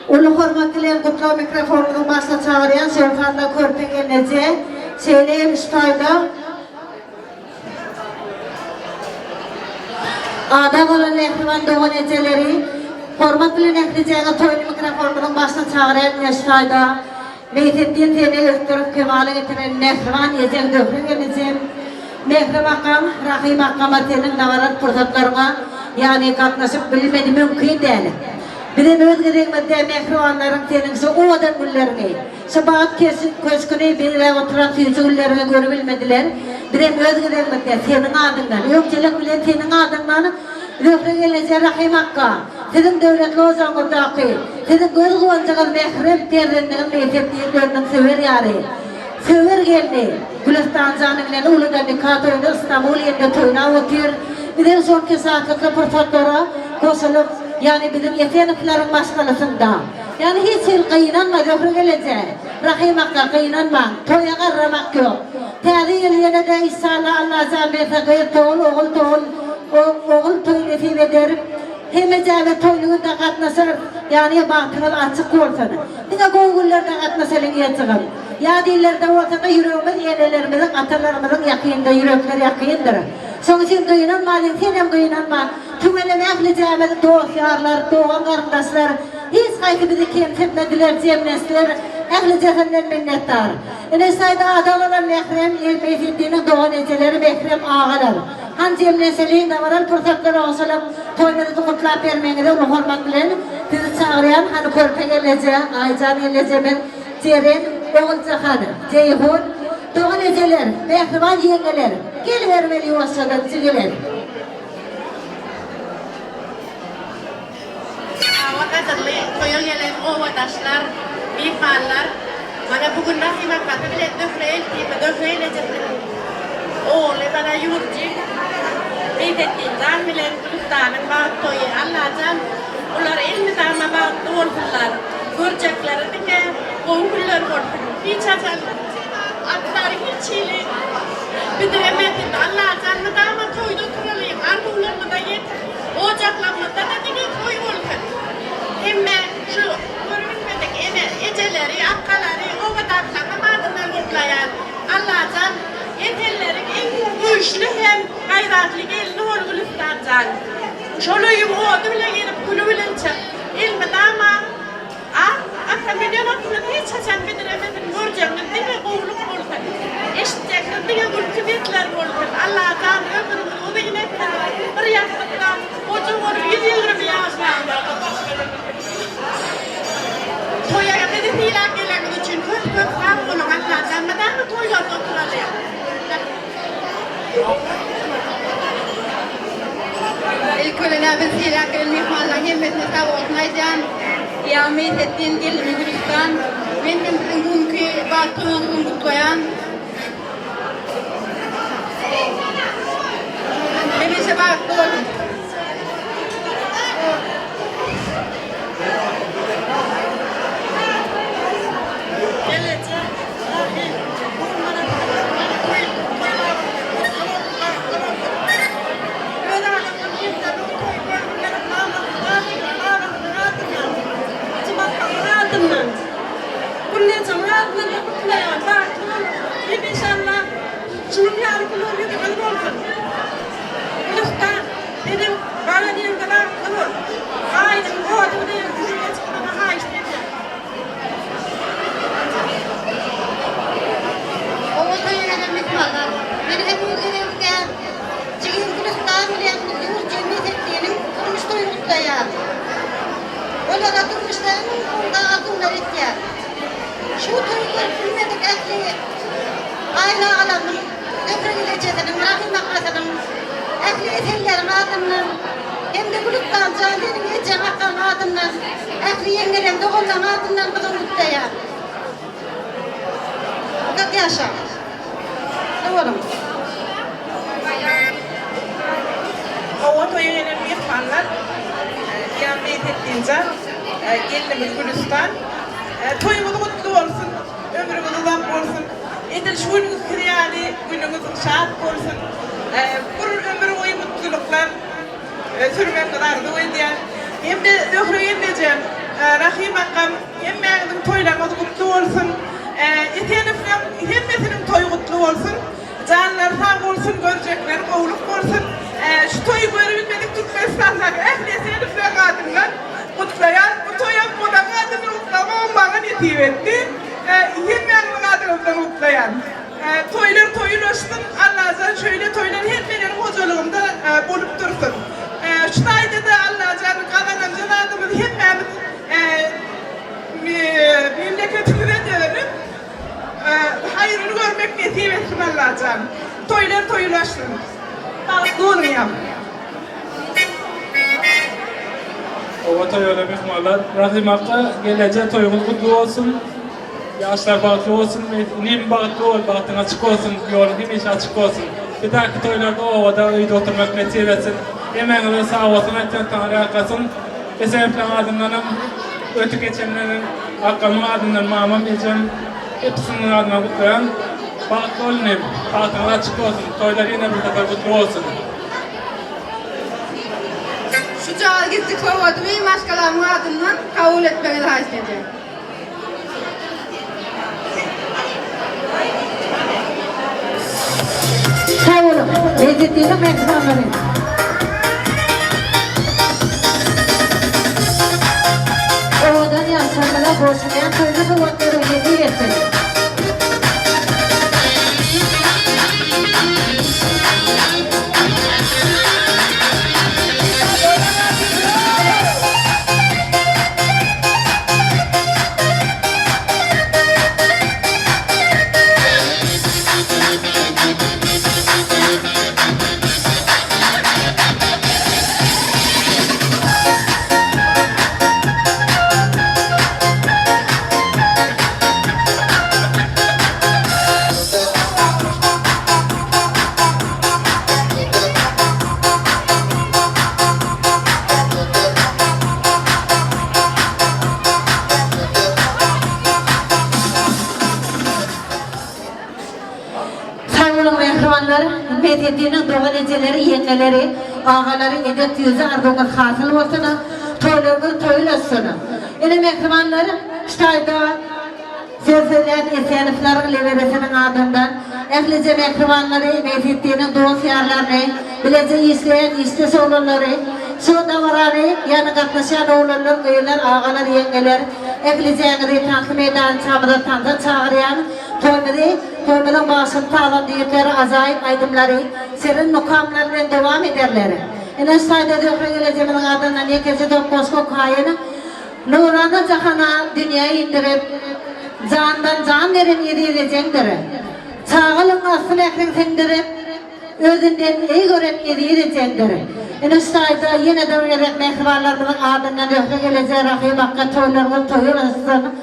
Ulu hormatlilerin kutlu mikrofonunu başına çağıran Şevkan'da Körpek Ennece. Söyleyeyim üstayda. Adam olan Nehrivan Doğan eceleri. Hormatlı Nehrica'ya toylu mikrofonunun başına çağıran üstayda. Meytettiğin teni öktürüp kemale getiren Nehrivan Ecel Döhrün Ennece. Mehri makam, Rahim makam atenin navarat fırsatlarına yani katlaşıp bilmedi mümkün değil. Bizim özgürlüğümüzde mehrivanların tenisi o adam güllerini, sabahat köşkünü birine oturan tüyücü güllerini görebilmediler. Bizim özgürlüğümüzde senin adından, yokçılık bilen senin adından, Döhrün Ennece Rahim Hakka, sizin devletli ozanırdaki, sizin göz kıvancağız mehrem terrenliğin meytettiğin dönün sever yari. Sever geldi. Gülistan canımla uludan katoyunda İstanbul yerinde toyuna otur. Bizim sonki saatlikle fırsatlara koşulup yani bizim yeteneklerin başkalasında. Yani hiç il kıyınanma Döhrün Ennece. Rahim Hakka kıyınanma. Toya karramak yok. Tarihi yine de İsa'la Allah zahmete gayr toğul, oğul toy nasip eder. Hem ecavet toyluğunda katlaşır. Yani batınız açık olsun. Dine Google'larda katlaşalım yetişim. Ya dillerde olsa da yüreğimiz yenelerimizin, atalarımızın yakında, yürekler yakındır. Son için kıyınanmadın, senem kıyınanma. Tümeleme ehlicamızın dostlarlar, doğan kardeşler, hiç kaydı bizi kemsetmediler, cemnesler, ehlicasından minnettar. Enesayda adalılar mehrem, meyfettiğinin doğan eceleri mehrem ağalar. Han cemneseliğin davaral fırsatları olsalar, toyları kutlayıp vermenize onu hormat bilen, sizi çağırayan, hani Körpek Ennece, Aycan Ennece'min, Ceren, Oğul Cahanı, Ceyhun, doğan eceler, mehrivan yengeler, gelivermeli olsalar, cigiler. Vakatlı koyuyorlar ovadaşlar, mimarlar. Bana bugün Rahim Hakka bile Döhrün Ennece'nin oğlu bana yurtçı. Meytettiğin zahmilen Gülistan'ın bağıttoyu Allah'tan onlara ilmiden bağıttı olsunlar. Görecekleri de oğullar olsun. Hiç atlar hiç iyili. Bidiremedin Allah'tan mı dama toyda kuralıyım. Arbuğlarımı da yeter. Ocaklarımda da dine toy olsun. Hemen şu görünmedik eceleri, akkaları, ovadaklarına madımlar kutlayan Allah'tan yeterlerin en güçlü hem gayratlı gelini ol Gülistan'dan. Şoluyum oğdu bile gelip gülü bilince ilmi dama akaminen aklını hiç açan bidiremedin göreceğini dine kovluk olsun. Eşitecekler dine gülkübetler olsun. Allah'tan ömrümün uzun etler. Bir yaşlıkta ocun olup 100 yıldır bir yaşlandı. Toya bizi filan gelen için köp sağ olun Allah'tan. Neden mi toylarda oturalım? İlk önce biz hilakın mihmallan hemmetine savunmayacağım. Ya meytettiğin gelimi Gülistan. Benim bugünkü batığımı kutlayan. Hemese baktı olun. Şu toylar bilmedik ehli aile alanın, Döhrün Ennece'nin, Rahim Hakka'nın, ehli etellerin adından, hem de Gülistan Canlı'nın Ece Hakka'nın adından, ehli yengelerin, doğulların adından kızım kutluya. Fakat yaşa. Doğru. O toyunun mihmanlar, yamiyet ettiğince, gelinimiz Gülistan. Toyumuz mutlu olsun, ömrümüz uzun olsun. Etel şuurunuz kiriyali, günümüz şahat olsun. Bir ömür boyu mutluluklar sürmen kadar da oynayan. Hem de döhre geleceğim. Rahim akam hemmeğinin toylarınız kutlu olsun. Eteniflen hemmesinin toyu kutlu olsun. Canlar sağ olsun, görecekler, kovuluk olsun. Şu toyu görebilmedik Türkmenistan'da ehliyetleniflen kadınlar kutlayan, bu toya moda kadını kutlama bana netiv etti. Hemmeğinin kadınından kutlayan. Toylar toyulaşsın, Allah'tan şöyle toylar hemmelerin hocalığında bulup dursun. Şu tayda da Allah'tan kazanan cenadımız hemmemiz memleketimize dönüp hayrını görmek netiv etsin Allah'tan. Toylar toyulaşsın. Sağlıklı olmayalım. Ova toy öyle mihmallar. Rahim Hakk'a geleceğe toyumuz kutlu olsun. Yaşlar bağıtlı olsun, nim bağıtlı ol, bağıtın açık olsun, yolun hemşe açık olsun. Bir dahaki toylarda ovada uyda oturmak netiv etsin. Yemeğine sağ olsun, etten Tanrı arkasın. Esenflen adımlarım, ötü geçenlerin, Hakka'nın adından mamam diyeceğim. Hepsinin adına kutlayan. Bağıtlı olun hep, bağıtın açık olsun. Toylar yine bir kadar kutlu olsun. Şu çağa gittik soğudu ve başkalarının adından kabul etmeni daha isteyeceğim. Sağ olun. Lezzetliyle mehmanları. Oğudan yaşlarına borçlayan toylu kuvvetleri hediye etsin. Medyatının doğal eceleri, yengeleri, ağaları, edet yüzü ardına hasıl olsuna, toylarını toyulasına. Yine mehrimanları, ştayda sözleyen eseniflerin leveresinin adından, ehlice mehrimanları, medyatının doğal siyarlarını, bilece işleyen işlesi olanları, şu davarları, yanı katlaşan oğlanlar, köyler, ağalar, yengeler, ehlice yengeri tankı meydan çamıda tanıda çağırayan, toymadan başını tağlan diyetleri, azayip aydımları, serin mukamlarla devam ederler. Yine sayda dökre geleceğimin adından yekece dokkosko kayını, nurana cahana dünyayı indirip, candan can verin yedirecektir. Çağılın asıl ekrin sindirip, özünden iyi gören yedirecektir. Yine sayda yine de vererek mehribarlarımın adından dökre geleceği Rahim Hakk'a toylarının toyulasın.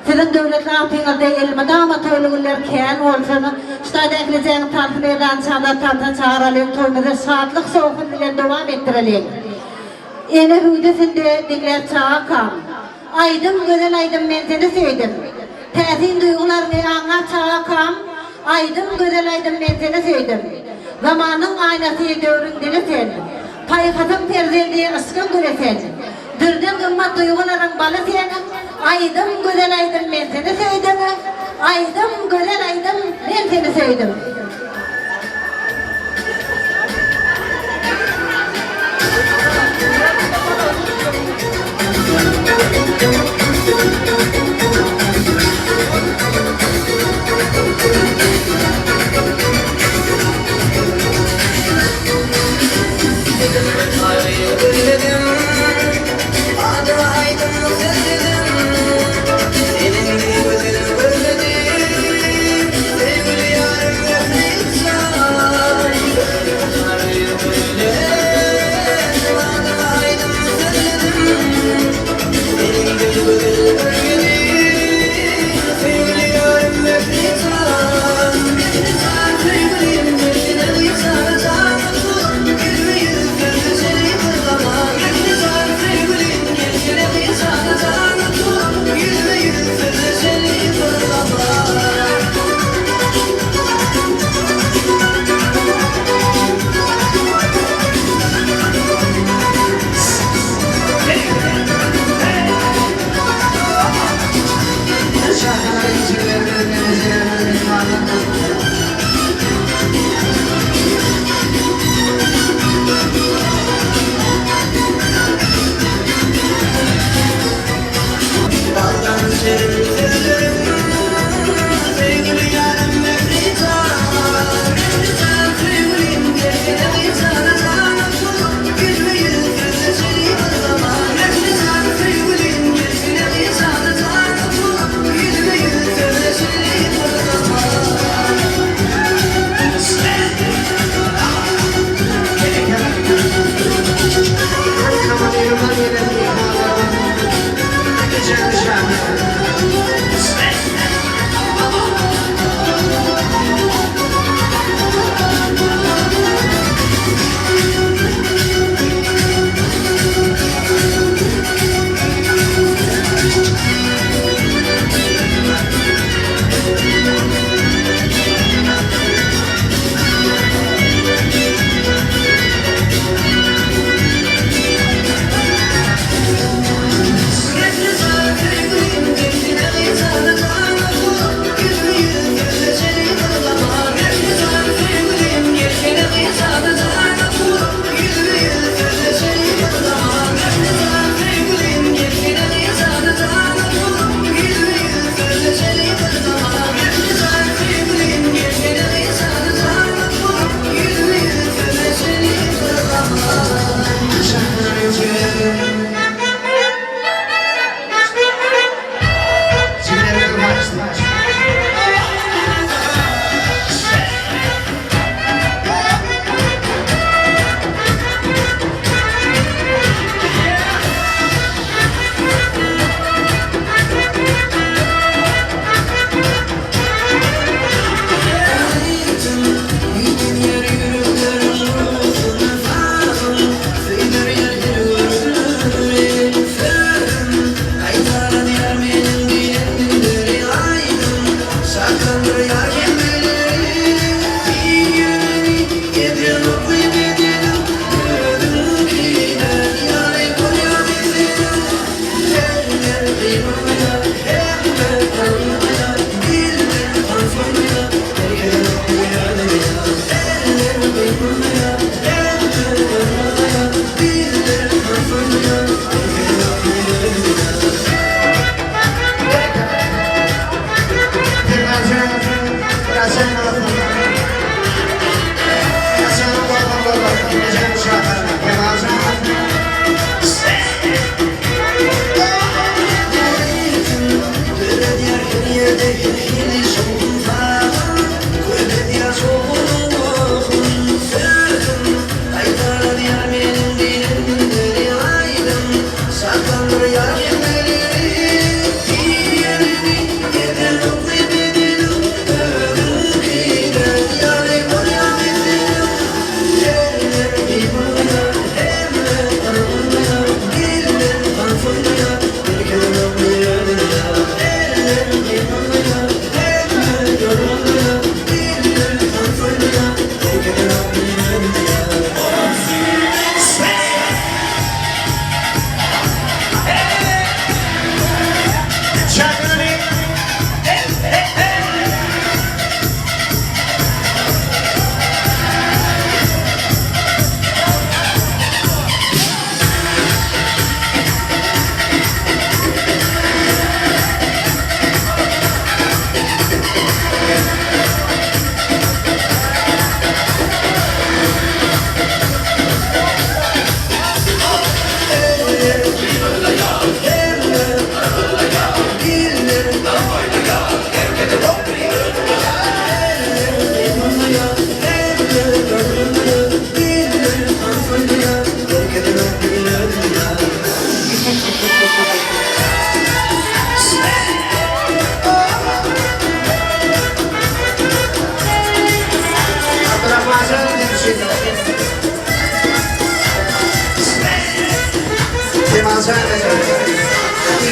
Sizin devletler altında ilmada ama toylugullar keyan olsun. Ştayda ekleyeceğin tantı meydan çağda tantı çağıralım. Toymada saatlik soğukun bilen devam ettirelim. Yine hüydesinde dikler çağa kam. Aydım güzel aydım ben seni sevdim. Tezin duygularını anla çağa kam. Aydım güzel aydım ben seni sevdim. Zamanın aynası dövrün dili sen. Paykatın perzelliği ıskın güle sen. Dürdün kımmat duyguların balı senin. Aydım güzel aydım ben seni sevdim. Aydım güzel aydım ben seni sevdim. Benim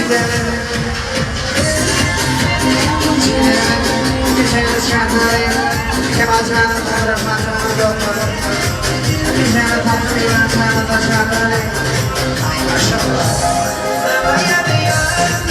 gidelim. Geçeriz şartları, Kemalcan'ın taraflarına doktoru. Bizlere tatlı yönetmenin başarıları. Ay maşallah. Sevaya bir yarın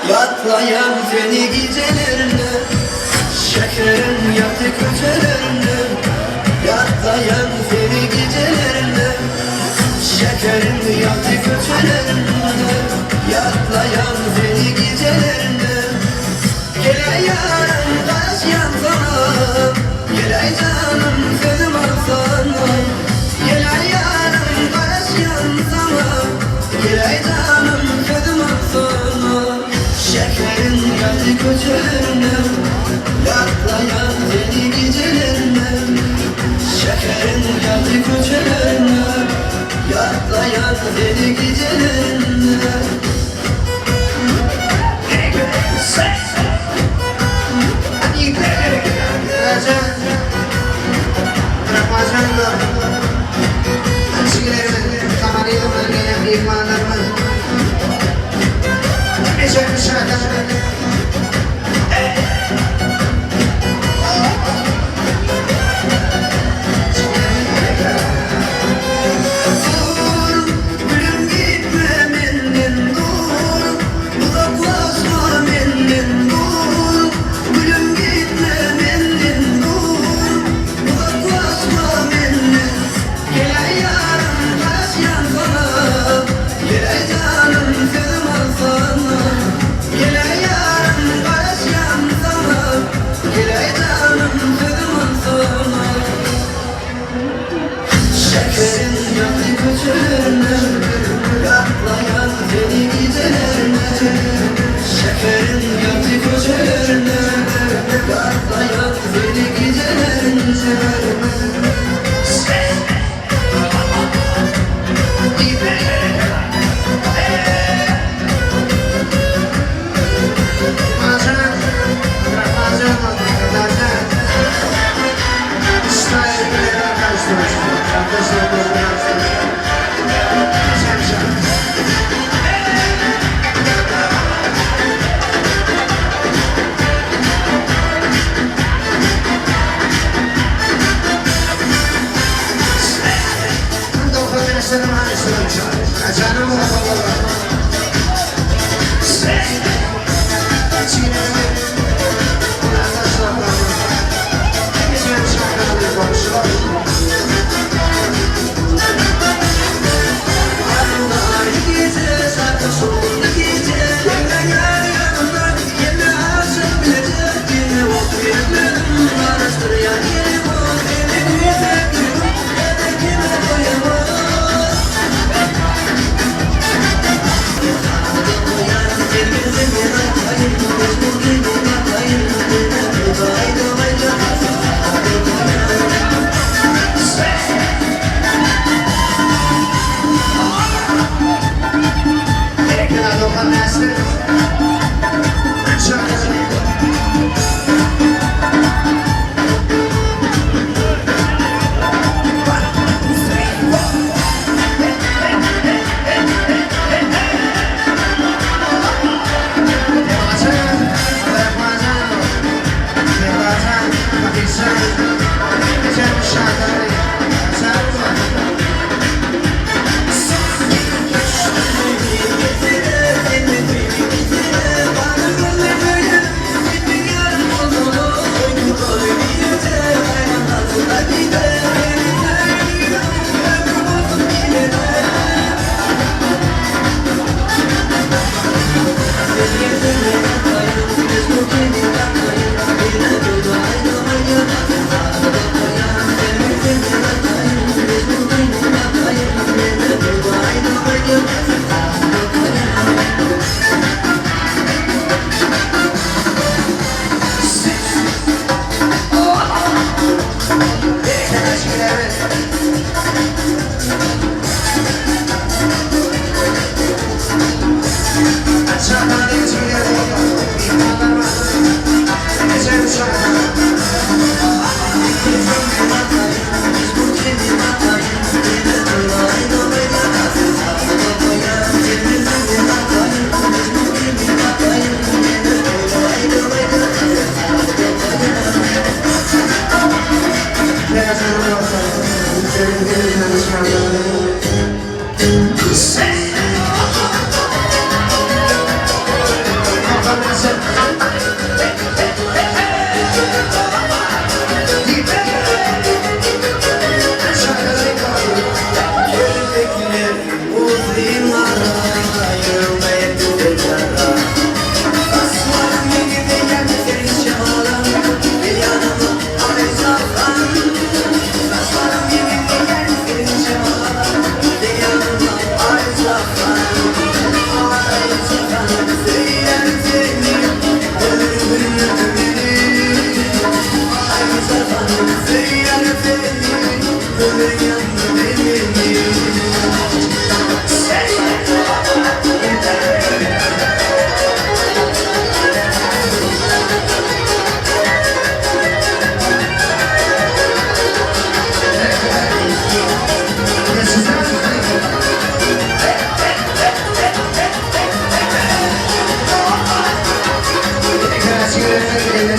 yatlayan seni gecelerinde, şekerim yaktı köşelerinde. Yatlayan seni gecelerinde, şekerim yaktı köşelerinde. Yatlayan seni gecelerinde. Gele yarım taş yan sana, gele canım sözüm al sana. Gele yarım taş yan sana, gele canım sözüm al sana. Şekerin geldi köşelerine, yatlayan seni gecelerine. Şekerin geldi köşelerine, yatlayan seni gecelerine. Ramazan'da Ansiklerimin kamarıyla gelen bir imanlarımın Neyse müsaadenle Dur, gülüm gitme menden dur. Uzaklaşma menden dur. Gülüm gitme menden dur. Uzaklaşma menden. Gele yarım taş yan sana, gele canım sözüm al sana. Gele yarım taş yan sana, gele canım sözüm al sana. Şekerin yaktı köşelerine, yatlayan seni gecelerine. Şekerin yaktı köşelerine, yatlayan seni gecelerine. İsrail'e karşı karşılaştık.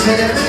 Hey!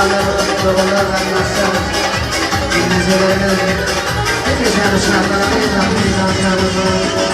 babalar, arkadaşlar, İngilizcelerimiz, hepiniz yanlışlarına, hepiniz yanlışlarına, hepiniz yanlışlarına,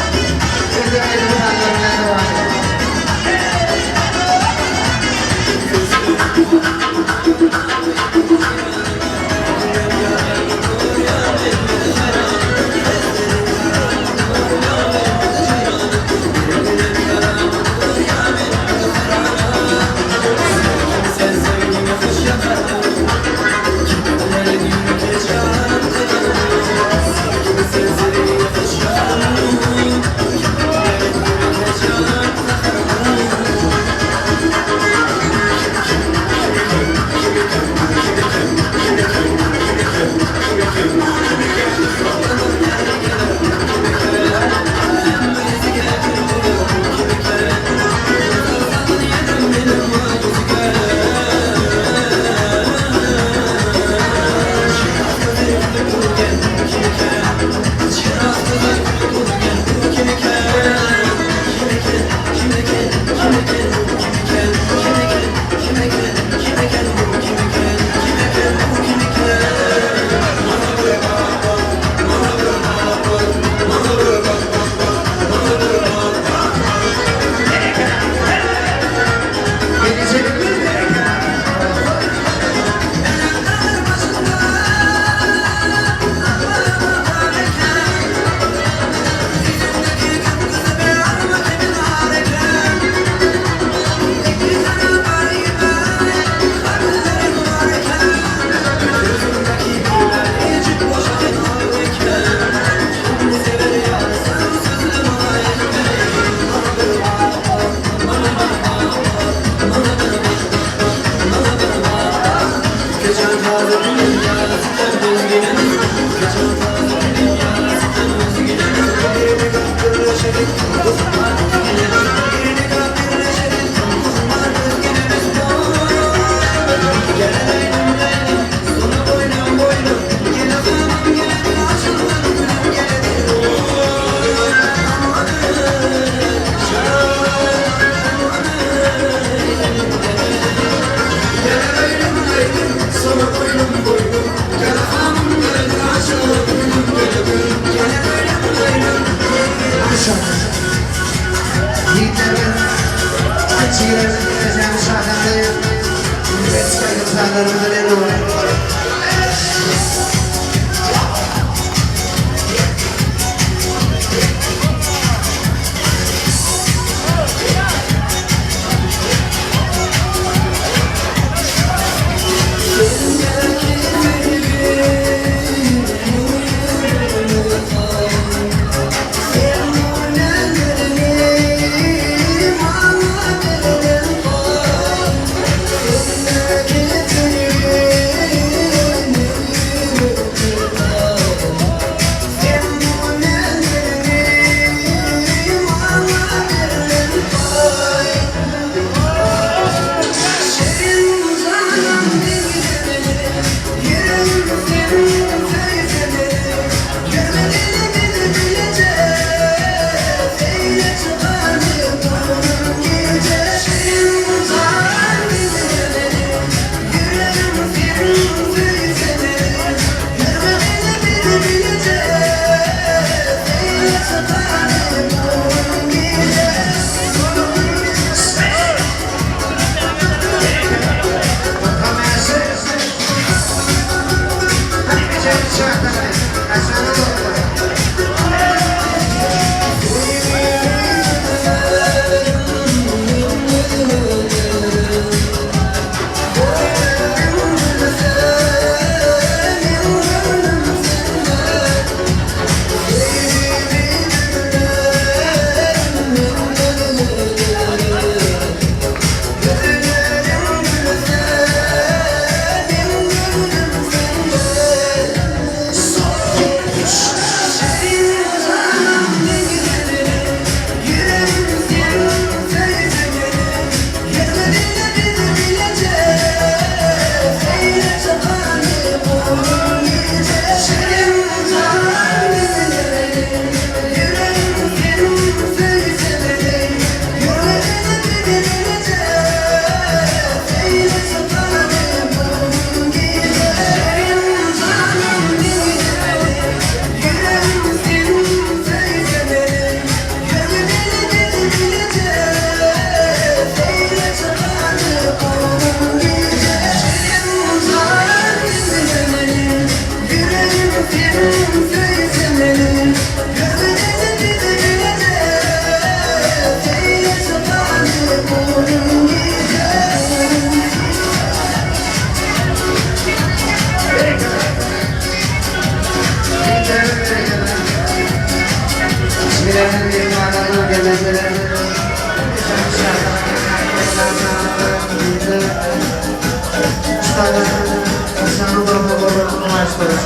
Sana Sana doğru maçları.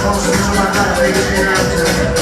Komşumuzun arkadaşlar bir şey yapacak.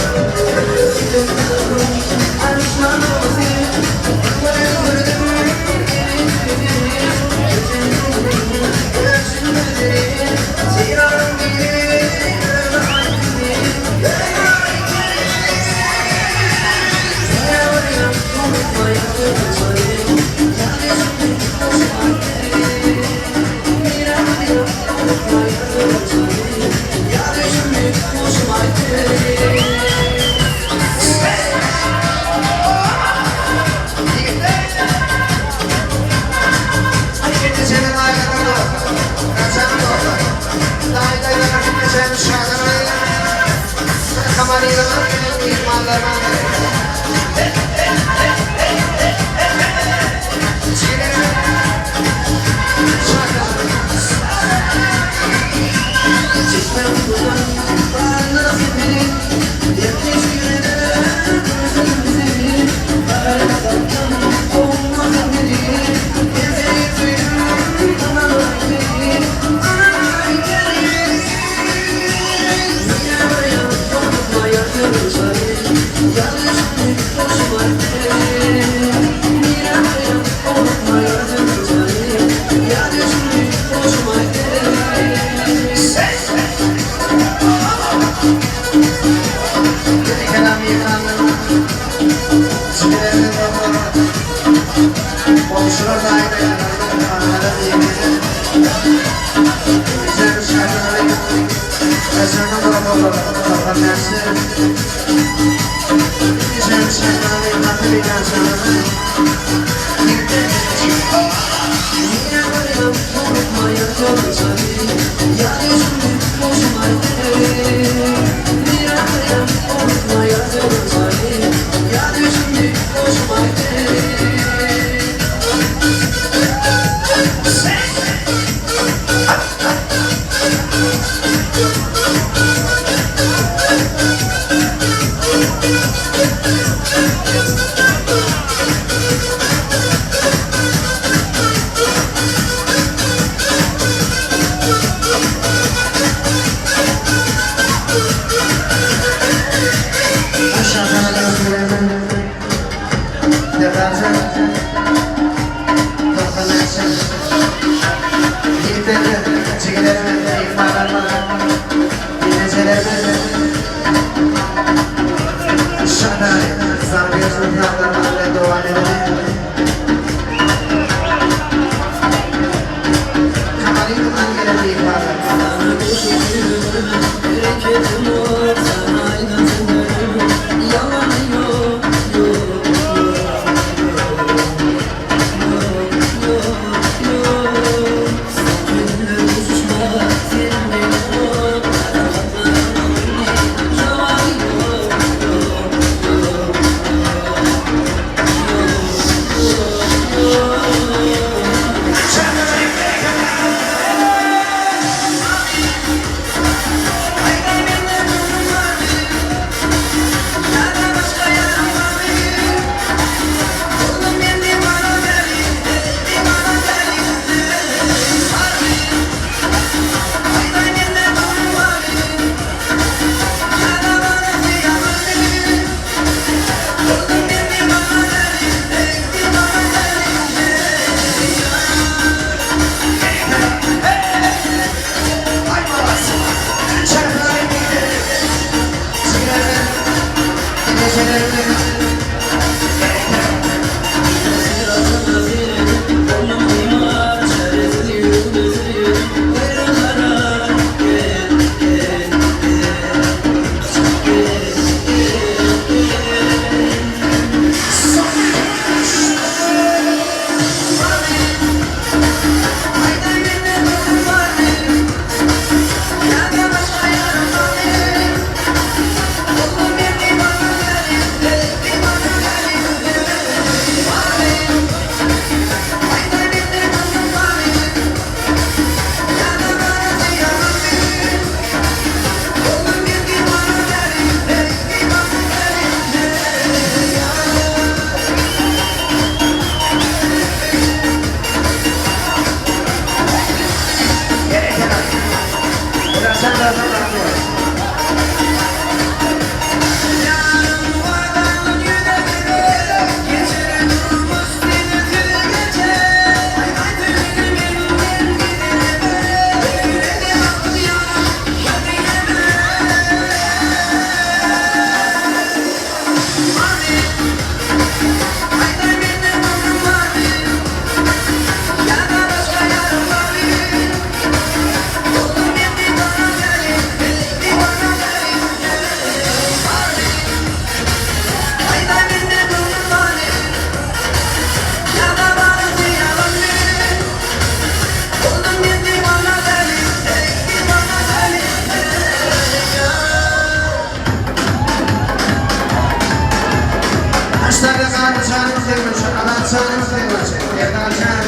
Başlarda kalmış canımız demiş, adam canımız demiş. Yerden can,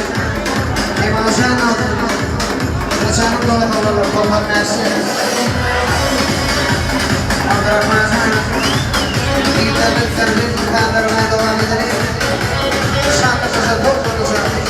kemal can aldı. Canım dolu dolu, kollar mersi. Abdurrahman can, İngiltere'nin servis imkanlarına devam edelim. Şarkısıza dolduracağım.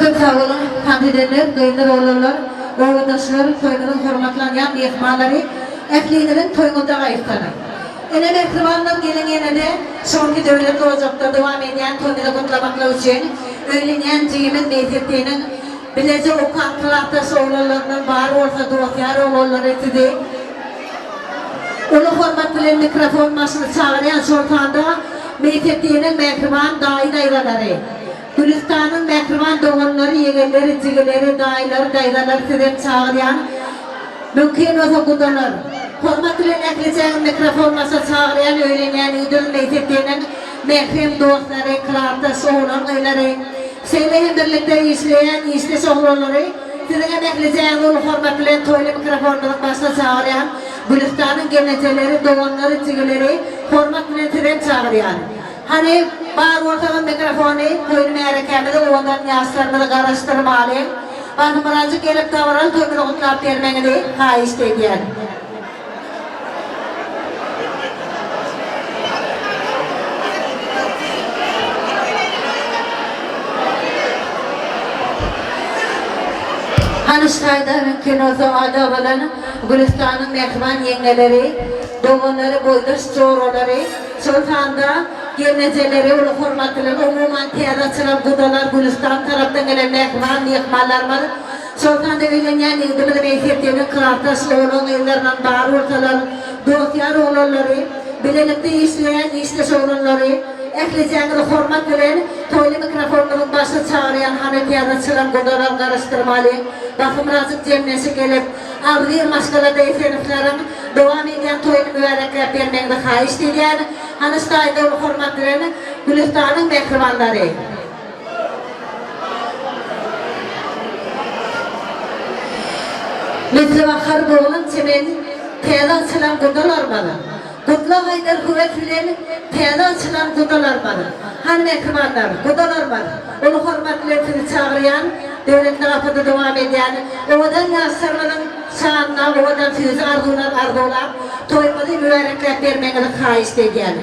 Köp sağ olun, hamdidenler, gıyınlar oğlanlar, oğladaşlar, toyların hormatlanan mehmanları, eflilerin toyunda ayıptanır. Ene mehribanlar gelin yine de sonki devlet ocakta devam eden toyları kutlamakla için öğlenen ciğimin meyzettiğinin bilece okan kılahtası oğlanlarının var orta doğatyar oğlanlar etidi. Onu hormatlayan mikrofon masını çağırayan sultanda meyzettiğinin mehriban dahi dayıları. Gülistan'ın mehriban doğanları, yeğenleri, cigeleri, dayıları, dayıları sizden çağırayan mümkün olsa kudanır. Hormatlayan ekleyeceğin mikrofon masa çağırayan öğlenen ödül meyzettiğinin mehrim dostları, kılahtası oğlanları, seninle birlikte işleyen, işleş oğlanları, sizden ekleyeceğin onu hormatlayan toylu mikrofonların başına çağırayan Gülistan'ın geleceleri, doğanları, cigeleri, hormatlayan sizden çağırayan. Hani bağır ortadan mikrofonu toyunu hareketinde ondan yaşlarını da karıştırmalıyım. Bakın birazcık gelip davranın toyunu kutlap vermeni de haiz dediyen. Hanıştayda mümkün olsa adalarını Gülistan'ın mehriban yengeleri, doğanları, boydaş çoğruları, sultanda geleceleri, ulu hormatlıları, umuman tiyadaçılar, gudalar, Gülistan taraftan gelen mehriban, mehmanlar var. Sultanda öğlenen yıldımını meyzettiğinin kırahtası oğlan yıllarından bağır ortalar, dosyar oğlanları, bilelikte işleyen, işleş oğlanları, ekleyeceğini hormat bilen, toylu mikrofonların başına çağırayan hani tiyadaçılar, gudalar karıştırmalı. Bakım birazcık cemnesi gelip, ağır maşgalada efendilerin devam eden toyunu mübarekler vermekte haiz dediyen, Hanıştay'da ulu hormat bilen Gülistan'ın mehribanları. Mesela bakar boğulan çemen teyada açılan kudalar bana. Kutla haydar kuvvet bilen teyada açılan kudalar bana. Han mehribanlar, kudalar bana. Ulu hormat bilen sizi çağırayan, devlet tarafında devam eden, ovadan yaşlarının şanına, ovadan sizi arzular, toymadı mübarekler vermekte haiz dediyen.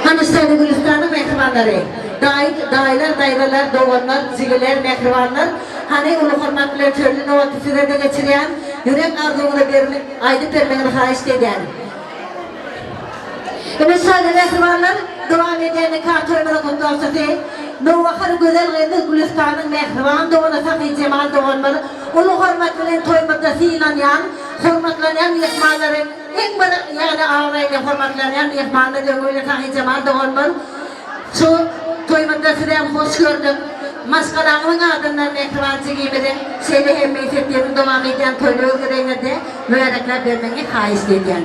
Hanıştay'da Gülistan'ın mehribanları, dayılar, dayılar, doğanlar, zigeler, mehribanlar, hani ulu hormatlı türlü novatisinde geçiren, yürek arzumunu vermek, aydıp vermenin haiz dediyen. Hanıştay'da mehribanlar, devam edeni kartoymada kutlu olsa de, Novakar güzel gıydı Gülistan'ın mehriban, doğana sakı cemal doğanları, ulu hormatlı toymada silayan, hormatlanan yekmaları, en bana yani ağrayla hormatlanan yekmaları, öyle sakı cemal doğanları, şu toymada sizden hoş gördüm. Maskaranın adından mehribancı gibidir. Şeyde hem meysetlerin devam eden toylu öğrenirde mübarekler vermeni haiz dediyen.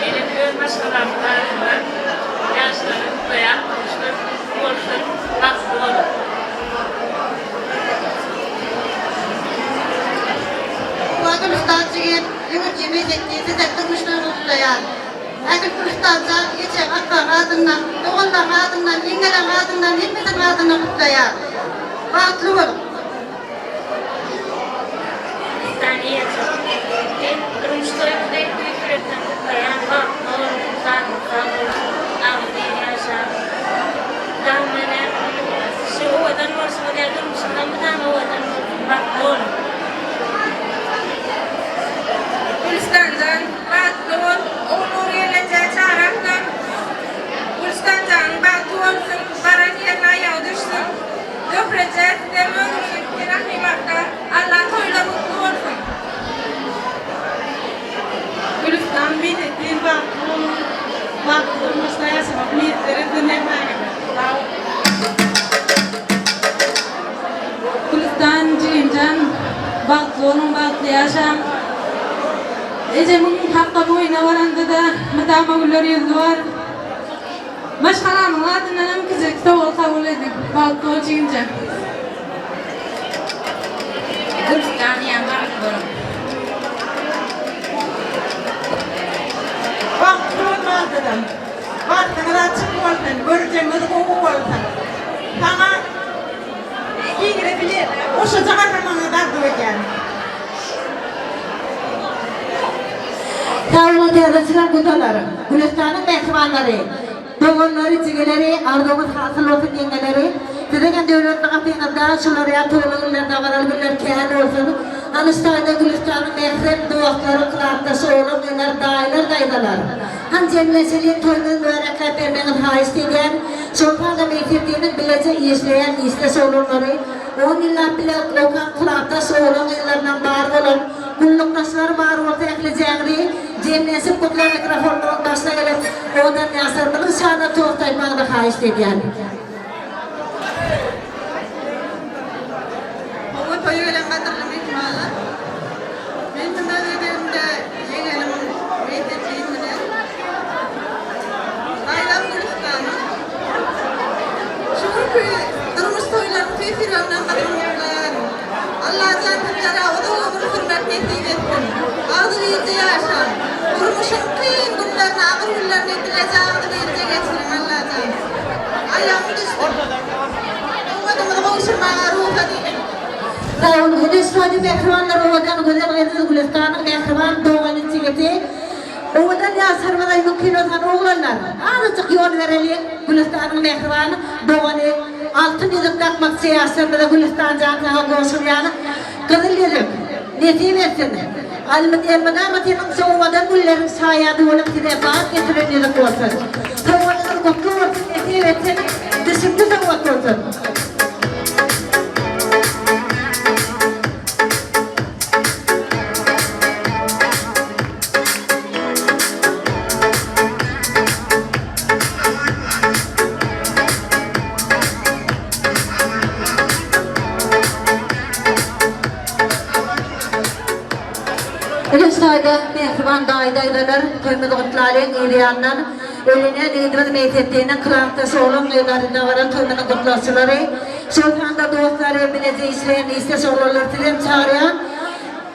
Benim maskaramlarımdan yaşlarım koyan, olsun, nasıl olur? Bu Gülistan ciğer, yumurcu meyzettiği size durmuşlar tutlayan. Eğer Gülistan'da geçen akkan adından, doğandan adından, yengelen adından, hepimizin adından kutlayan. Bağıtlı olun. Saniye çok. Durmuşlar kudayı kuyukuretten kutlayan, oğlum, sağ olun, ağzı yaşam. Dağmana, şu ovadan olsun, oraya durmuşlar, bu dağma ovadan olsun, bak oğlum. Gülistan'dan bağıtlı ol, olur yerleneceği çağıraktan. Gülistan'dan bağıtlı olsun, baran yerine ayağı düşsün. Göpreceğiz, demir olsun, bir rahimakta, Allah toyla mutlu olsun. Gülistan meyzettiğin bağıtlı olmasına yaşamak meyzetleri dinlemeye kadar. Gülistan ciğimcan bağıtlı olun, bağıtlı yaşam. Ecemin hakka boyuna varanda da mıtama gülleri yüzü var. Maşkalanın adından hem kızıkta ol kabul edin. Bağıtlı ol ciğimcan. Gülistan yan bağıtlı olun. açık olsun, göreceğimiz koku olsun. Sana iyi girebilir, o şaca kahramanı da duyacağım. Tavla teyzesiler kudaları, Gülistan'ın mehmanları, doğumları, çigeleri, ardımız hasıl olsun yengeleri, sizin devletin kapıyında şunları yatırılırlar, davalarlar, kendi olsun. Anıstayda Gülistan'ın mehrem doğakları, kılartası oğlum, neler dağlar, daydalar. Cemleseliğin toyunun mübarek vermenin haist eden, Sultan'da meyfettiğinin bilece izleyen, istesi olurları, 10 yıllar bile okan kılartası oğlum, yıllarından bağır olan, kulluk nasları bağır orta ekleyeceğini, Cemlesi kutlar mikrofonların başına gelip, odan yasırmının şahına toğutaymanı haist eden. Oğul toyu ölen kadırlı mihmanlar. Ben bunda dediğimde yeğenimin meytetliğimine Aylan Gülistan'ın şükür ki durmuş toyların tüyfiremden kadınlarlar. Allah canlılara o da ömrü hürmet nesip etsin. Ağzı iyice yaşam. Durmuşun kıyın günlerini, ağır günlerini dileceğini iyice geçirin Allah canlı. Ayağımı düştüm. Umudumuzu kavuşurmaya ruh edin. Sağ olun, Gülistan'ın mehribanları odan güzel Gülistan'ın mehriban doğan içigeti. Odan yasarmaday mümkün olsan oğlanlar. Azıcık yol verelim Gülistan'ın mehribanı doğanı. Altın yüzük takmak siyasında da Gülistan canlığa koşulayana. Kızıl yüzük, nesip etsin. Almın elmadamatının soğumadan güllerin sayadı olup size bağış getiren yüzük olsun. Soğumadan kutlu olsun, nesip etsin. Dışında soğuk olsun. Gülistan'da mehriban daydalar, toymadı kutlarıyla iyiliyanlar, ölüne neydirin meytettiğinin kıraktası olan yıllarında varan toymadı kutlasıları, Sultan'da dostları bilece işleyen istes olurlar dilim çağıran,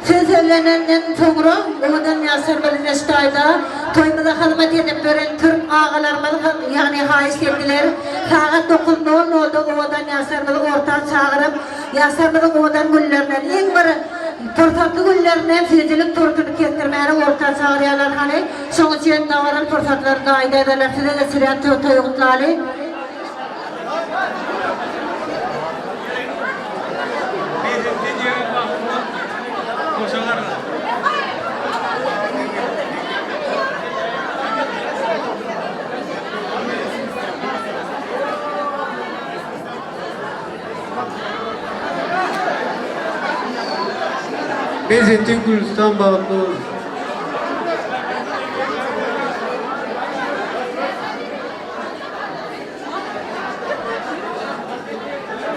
siz evlenenden sonra, oğudan yasırmalı Gülistan'da, toymadı hizmet edip gören Türk ağalarımız yani haiz ettiler, saat 9:00 oldu oğudan yasırmalı orta çağırıp, yasırmalı oğudan güllerden en var. Fırsatlı günlerine fizilik turtunu kestirmeyene orta çağırıyorlar hani. Son için davaran fırsatları kaide ederler. Size de süren toyuklarla. Benzettin Gülistan bağlı olur.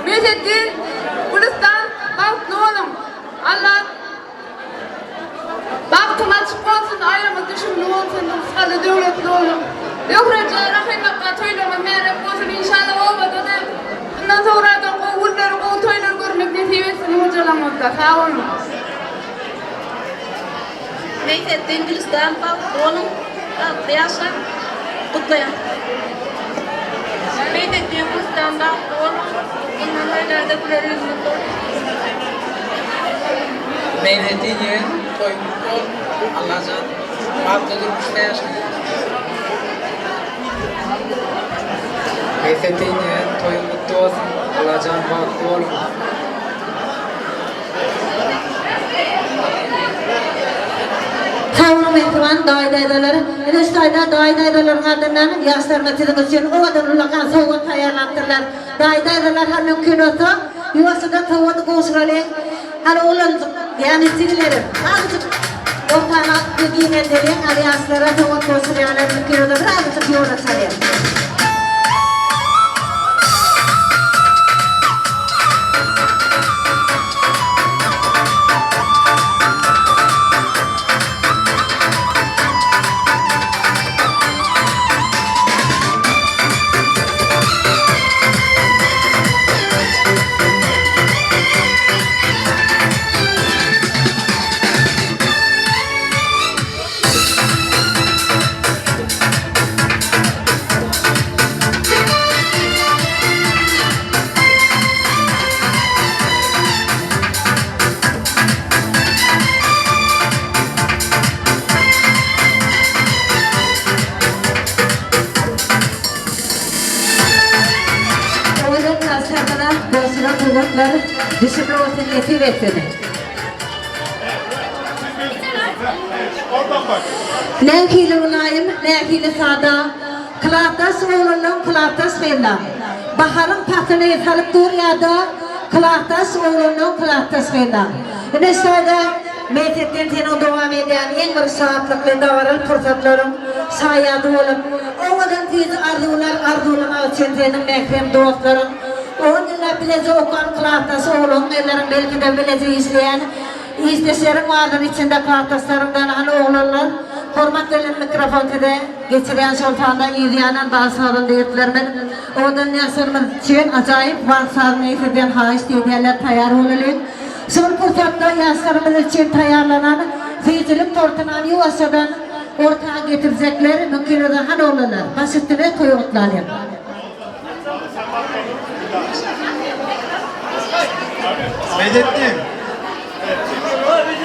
Benzettin Gülistan bağlı oğlum. Allah baktım açık olsun, ayrımı düşünlü olsun, kıskalı devletli oğlum. Yoksa rahimle toylama meyrem olsun inşallah olmadı da. Bundan sonra da o günleri, o toyları görmek nesip etsin hocalamazda. Sağ olun. Meytettiğin Gülistan bağlı oğlum. Yaşa. Kutlayan. Meytettiğin Gülistan bağlı oğlum. İnanın öylerde güler yüzünü koy. Meyzettiğin yerin toy mutlu ol. Allah'ın mağdur durmuşta yaşayın. Meyzettiğin yerin toy mutlu olsun. Allah'ın mağdur olun. Kavram mehriban daydalar, Gülistan'da daydaların ardından yaşlarına sizin için o adamlarla soğuk ayarlattırlar. Daydalar her mümkün olsa yuvasında tavanı koşuralayın. Hani olan yani sizlerim. Azıcık ortama bilgin edelim. Hani yaşlara tavanı koşurayanlar mümkün olsa azıcık yola sarayın. Kuvvetler disiplin olsun yetir etmedi. Ne hile ulayım, ne hile sada. Kılatas oğlunun kılatas feyla. Baharın patını yetalıp dur ya da kılatas oğlunun kılatas feyla. Ne sada meytetten tenin devam eden en bir saatlikle davarıl fırsatlarım sayadı olup oğlan tizi arzular için tenin mekrem dostlarım. Onunla bilece okan kılatas oğlun ellerin belki de bilece izleyen İzleşlerin vardır içinde kılataslarından hani oğlanlar hormat edilen mikrofon tede geçiren sultandan izleyen bazılarının deyitlerinin ondan yaşarımız için acayip varsarını izleyen haiş diyenler tayar olulur. Son fırsatta yaşlarımız için tayarlanan fizilik tortunan yuvasadan ortağa getirecekler mümkün olan olurlar. Basitine koyutlanır.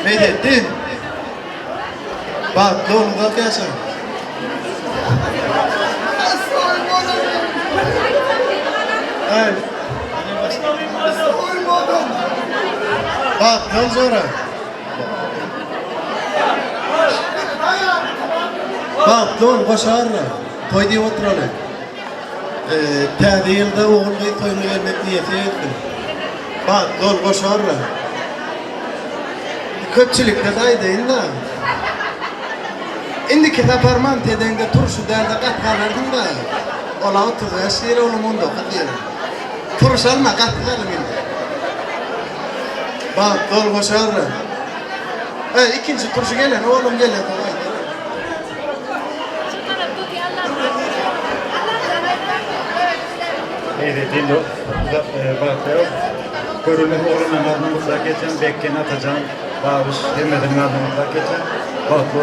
Mehdettin. Bak doğru bakıyorsun. Evet. Bak ne sonra. Bak doğru başarılı. Toy diye oturalım. Tədiyildə oğul və toyunu vermək niyeti etdim. Bak doğru başarılı. Kötçülükte day değil mi? İndi kitap arman tedende turşu derde katlarlardın da ola oturdu yaşayır oğlumun da katlayalım. Turş alma katlayalım indi. Bak dol başarılı. İkinci turşu gelen oğlum gelen. Evet, şimdi bakıyorum. Görülmek oğlunun ardımızda geçen bekkeni atacağım. Bağış Hemmet'in ardımızda geçen. Bak bu.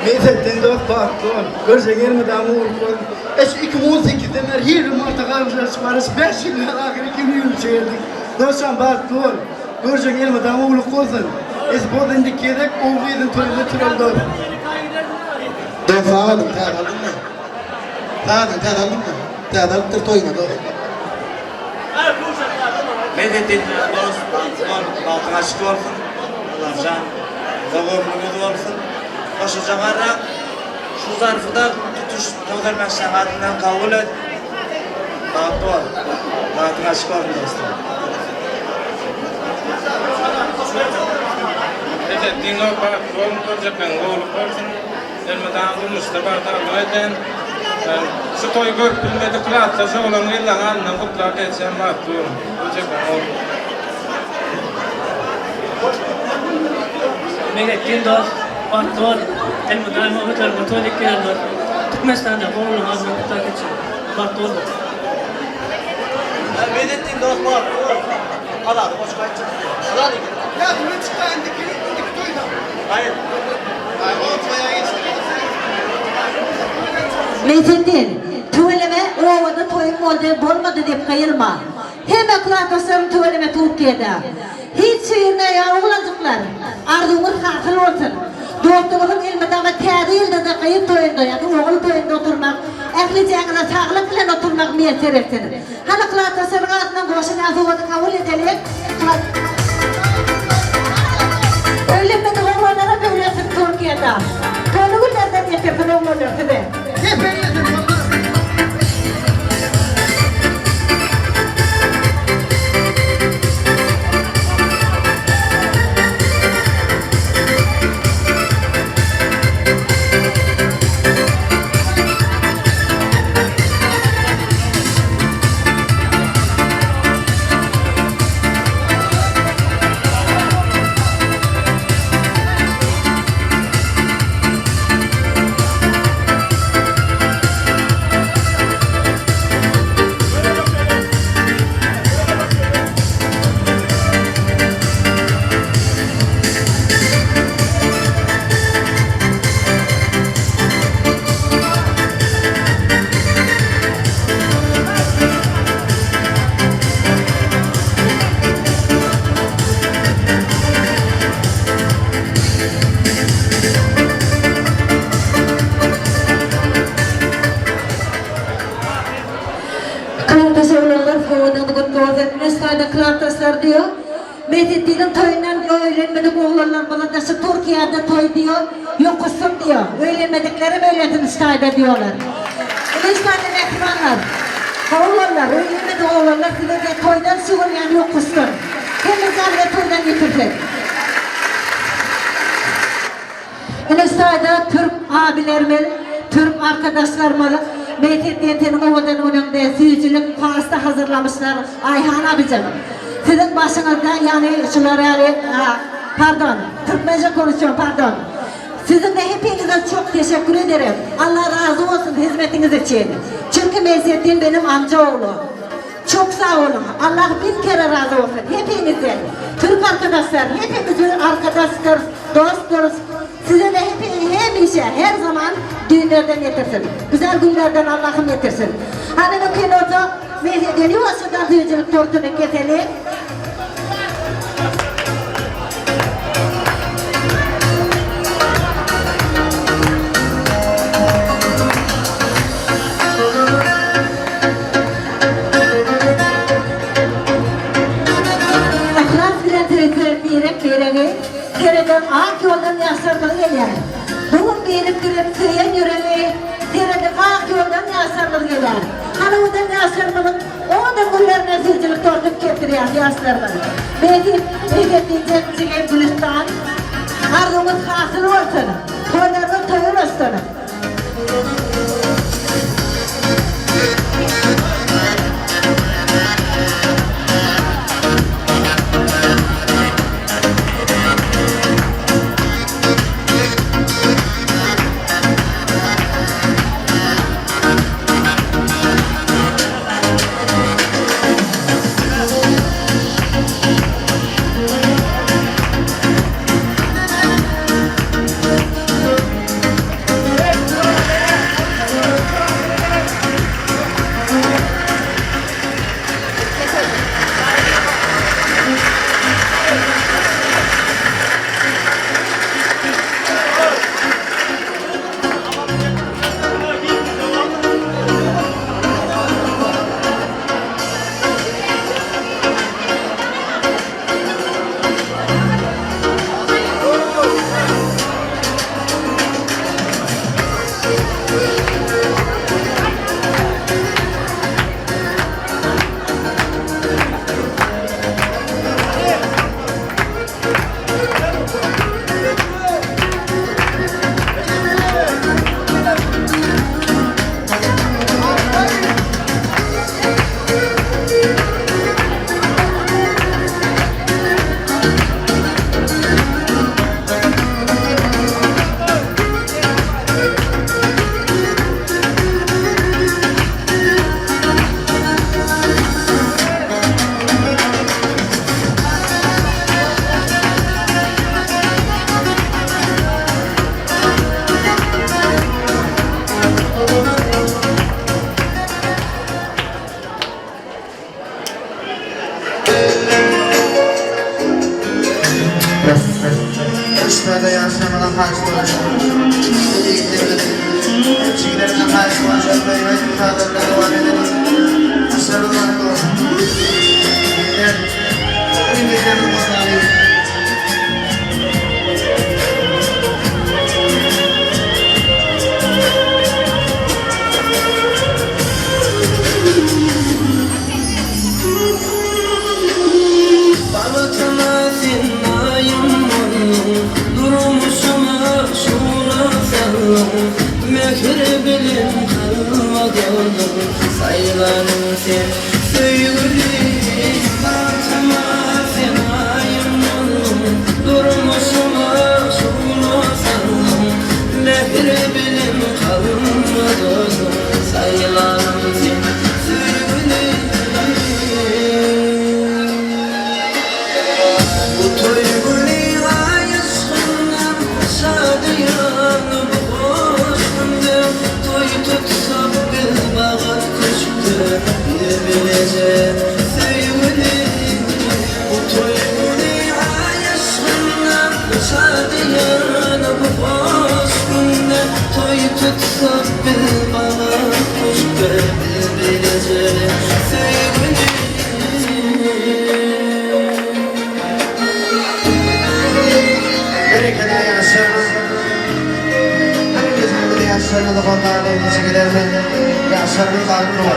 Mehdettin dost bak dur. Göreceğin mi damı olur. 2018'den beri her Mart'a karşılaştık varız. 5 yıllar ahir 2 yıl çeyirdik. Dostum bak dur. Göreceğin mi damı olur olsun. Bu dindik yedek oğluydun türlü türlü. Ben sağladım, aldın mı? Aldın mı? Aldın toyuna dost. Mehdettin dost, altına şık olsun. Allah'can, zavurluğu olsun. Başı cağarra, şu zarfı da tutuş tağırmak şehaatinden kabul et. Dağıtı ol. Dağıtına şık olsun dostum. Mehdettin dost, cepten oğluk olsun. Elmeden Mustafa dağıtı eden. Şu toy görüp bilmedi kılatsası olan yıldan anına kutlar geçen baktı. Bu cepten oğluk. Mehdettin dost, Bartol, el-Mudaim Oğuzlar Katolik gelirler. Türkmenistan'da oğlum ağzına kutak için. Bartol. Mehdettin dost var. Hadi boş kaçın. Hadi. Ya bunu çıkan indik toyuna. Hayır. Mehdettin, tüveleme ovada toyum olmadı deyip kayılma. Hemen kılataslarım tüveleme Türkiye'de. Hiç seyirne ya oğlancıklar. Ardımız hasıl olsun. Doktorun ilmeden ve tedi yılda da kayıp toyunda ya da oğul toyunda oturmak. Ehli cengine sağlık ile oturmak miyetir etsin. Hani kılataslarım adından boşuna azıvadı kabul edelim. Öyle mi de oğlanlara böylesin Türkiye'de. Konu nereden getirdin oğlanlar size? Sizin toyundan öğrenmedik oğlanlar bana da şu Türkiye'de toy diyor, yok kızım diyor. Öğrenmediklerim öğrendim istayda diyorlar. Bunu istayda bekliyorlar. Oğlanlar, öğrenmedi oğlanlar size de toydan sığırlayan yok kızım. Hem de toydan getirdik. İstayda Türk abilerimiz, Türk arkadaşlarımız, Meytetliyetenin ovadan önünde sürücülük pasta hazırlamışlar Ayhan abicim. Sizin başınızda yani şunları yani, pardon, Türkmence konuşuyorum pardon. Sizin de hepinize çok teşekkür ederim. Allah razı olsun hizmetiniz için. Çünkü Meytetliyen benim amcaoğlu. Çok sağ olun. Allah bin kere razı olsun hepinizden. Türk arkadaşlar, hepimizin arkadaşlar, dostlar. Size de hepinize her zaman düğünlerden getirsin. Güzel günlerden Allah'ım getirsin. Hani bu kinoda geliyorsa da hıyıcılık tortunu keselim. Ahlas bilen terek tereden ak yoldan yaşarlığı gelir. Bugün berip tüyen yüreği tereden ak yoldan yaşarlığı gelir. Hani odan yaşarlığın odan günlerine zilcilik tortup getiriyor yaşlarını. Mehmetliğin Gülistan arzumuz hasıl olsun. Toylarının toyun olsun. Üstüne yaşamadan karşı hemşirelerine karşı konuşan ve yönetim kadrına devam edelim. Başarılar olsun. Ümmetlerin kazanıyor. Mekir bilim kalmadan sayılanın sen sevgilim Batıma fenayım durmuşuma şunu sandım Mekir bilim kalmadan sayılanın sen sevgilim Bu toygunu aşkından şadiyan tutsak bir bağat kuştu birbirine sevgilim Bu toygunu aşkından şadiyan bu hoş günde Toy tutsak bir bağat kuştu birbirine sevgilim da kontağını evlice giderler. Yaşlarını kalbini var.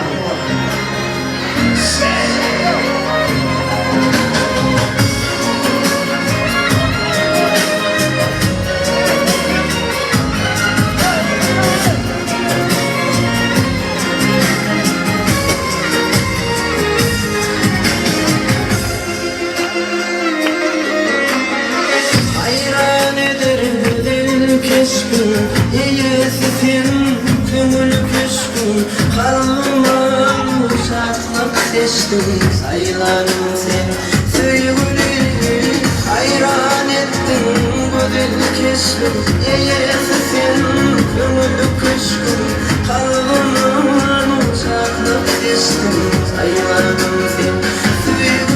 Hayran ederim dil keşkün, iyisisin kömül küskün. Kalbimden uşaklık seçtin, sayılanım seni sevgilim. Hayran ettin bu dil keşkün, iyisisin kömül küskün. Kalbimden uşaklık seçtin, sayılanım seni sevgilim.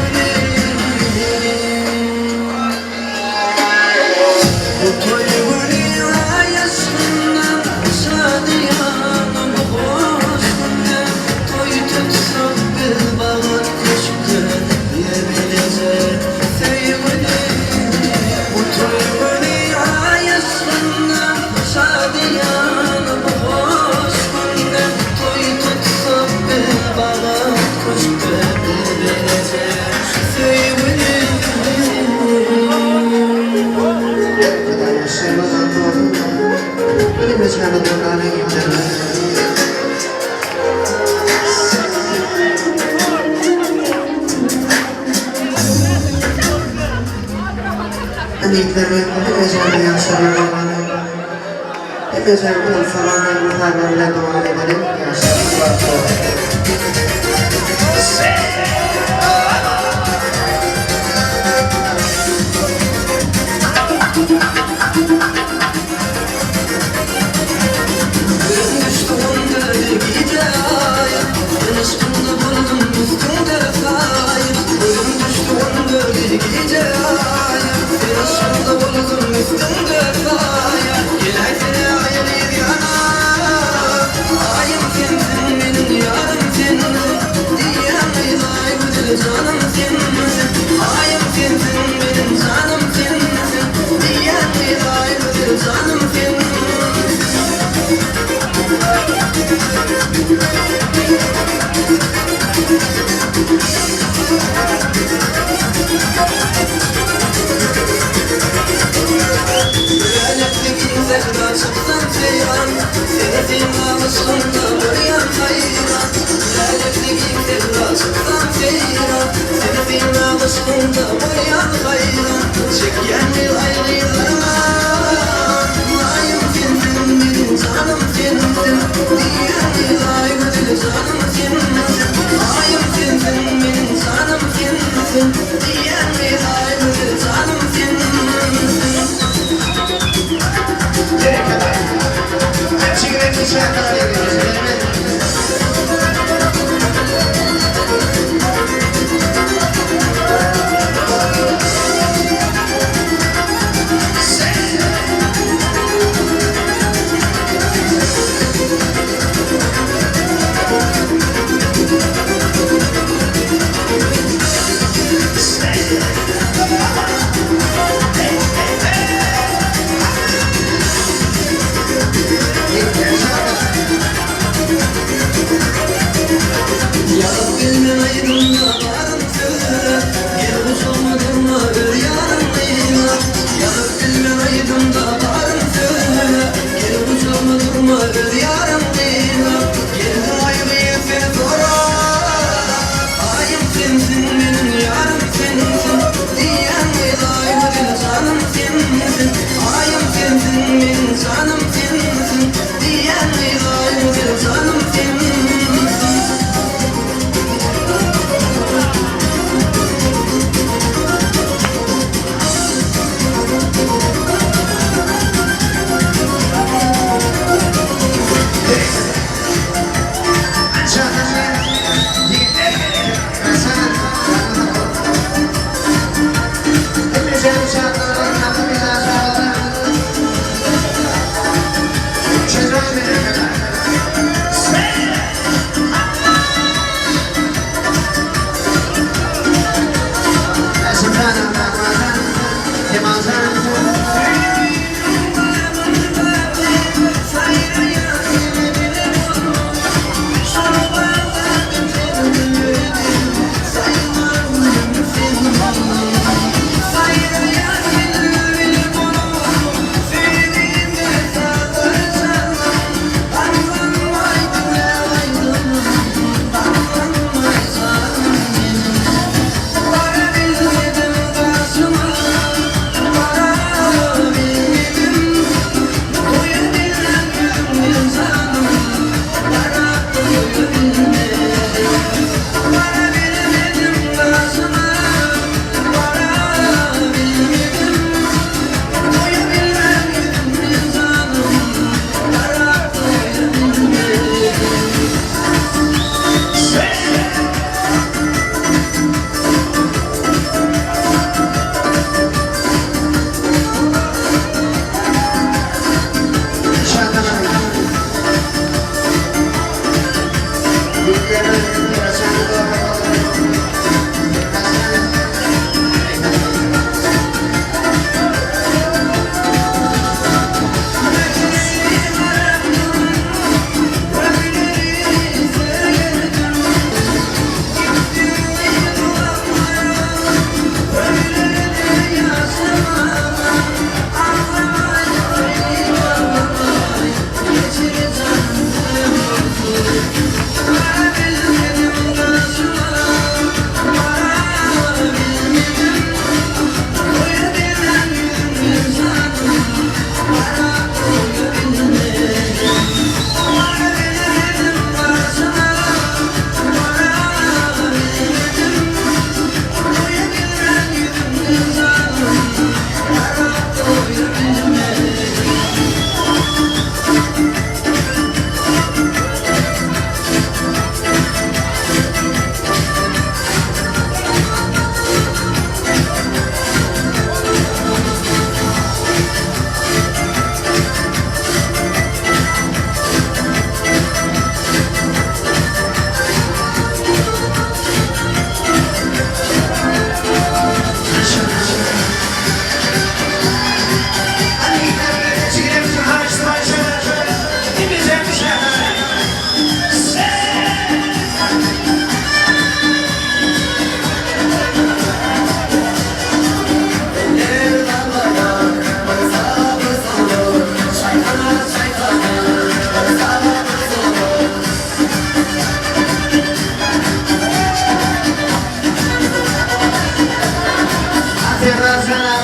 Emeklerimi hepimizden yaşlarım olanı. Hepimizden insanlarla muharremle dua edelim. Yaşlarım var.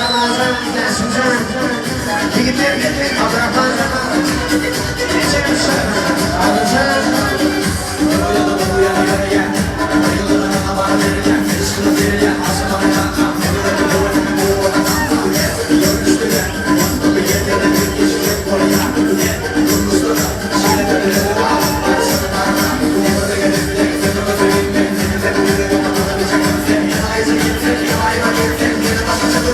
Ramazan, Nesuzan, yigitler geldi, Abraham zaman, geçelim sana, alacağım. Bu yana gel, bu yana bana vereceğim, rızkını vereceğim, asmana kalkam, evine doğru, bu odadan, yol üstüne, bu yetere bir geçecek oraya, bu Mustafa, söyle de bir de var, sana bana, bu orada gelebilecek, sen orada sevinmek, seni de bir de yapabilecek, sen yanayızı gitsen, yanayma gitsen, yine başa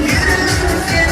Yürü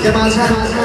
Kemal Can.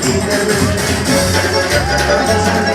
Güzel bir iş. Arkadaşlar.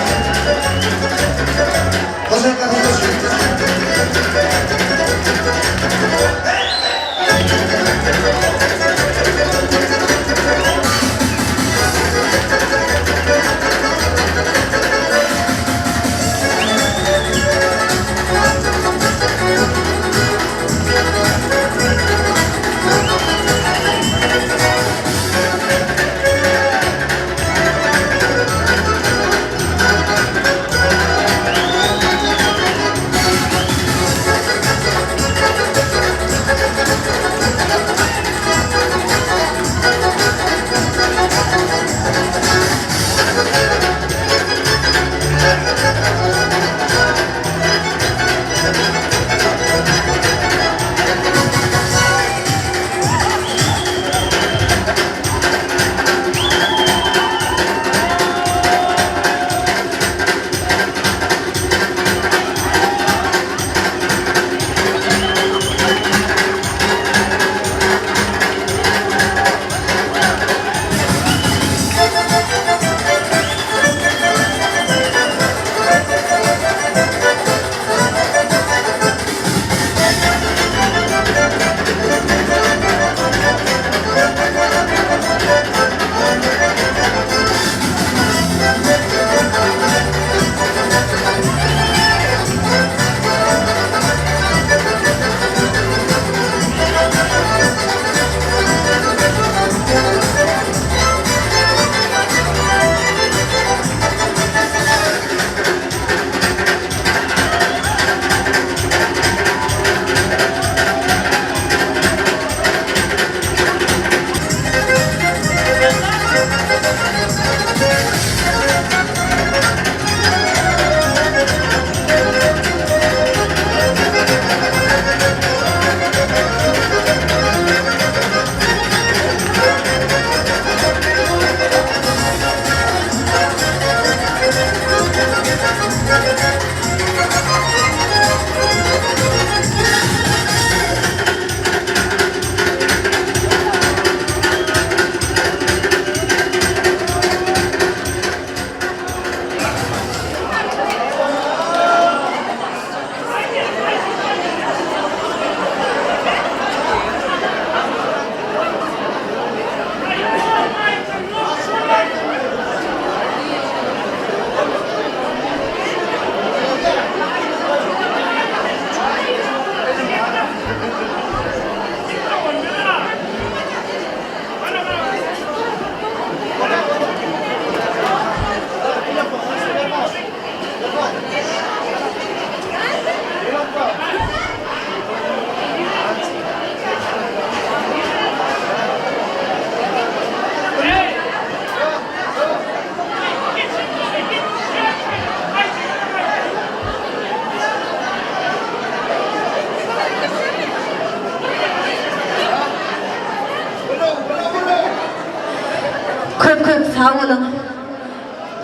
Sağ olun.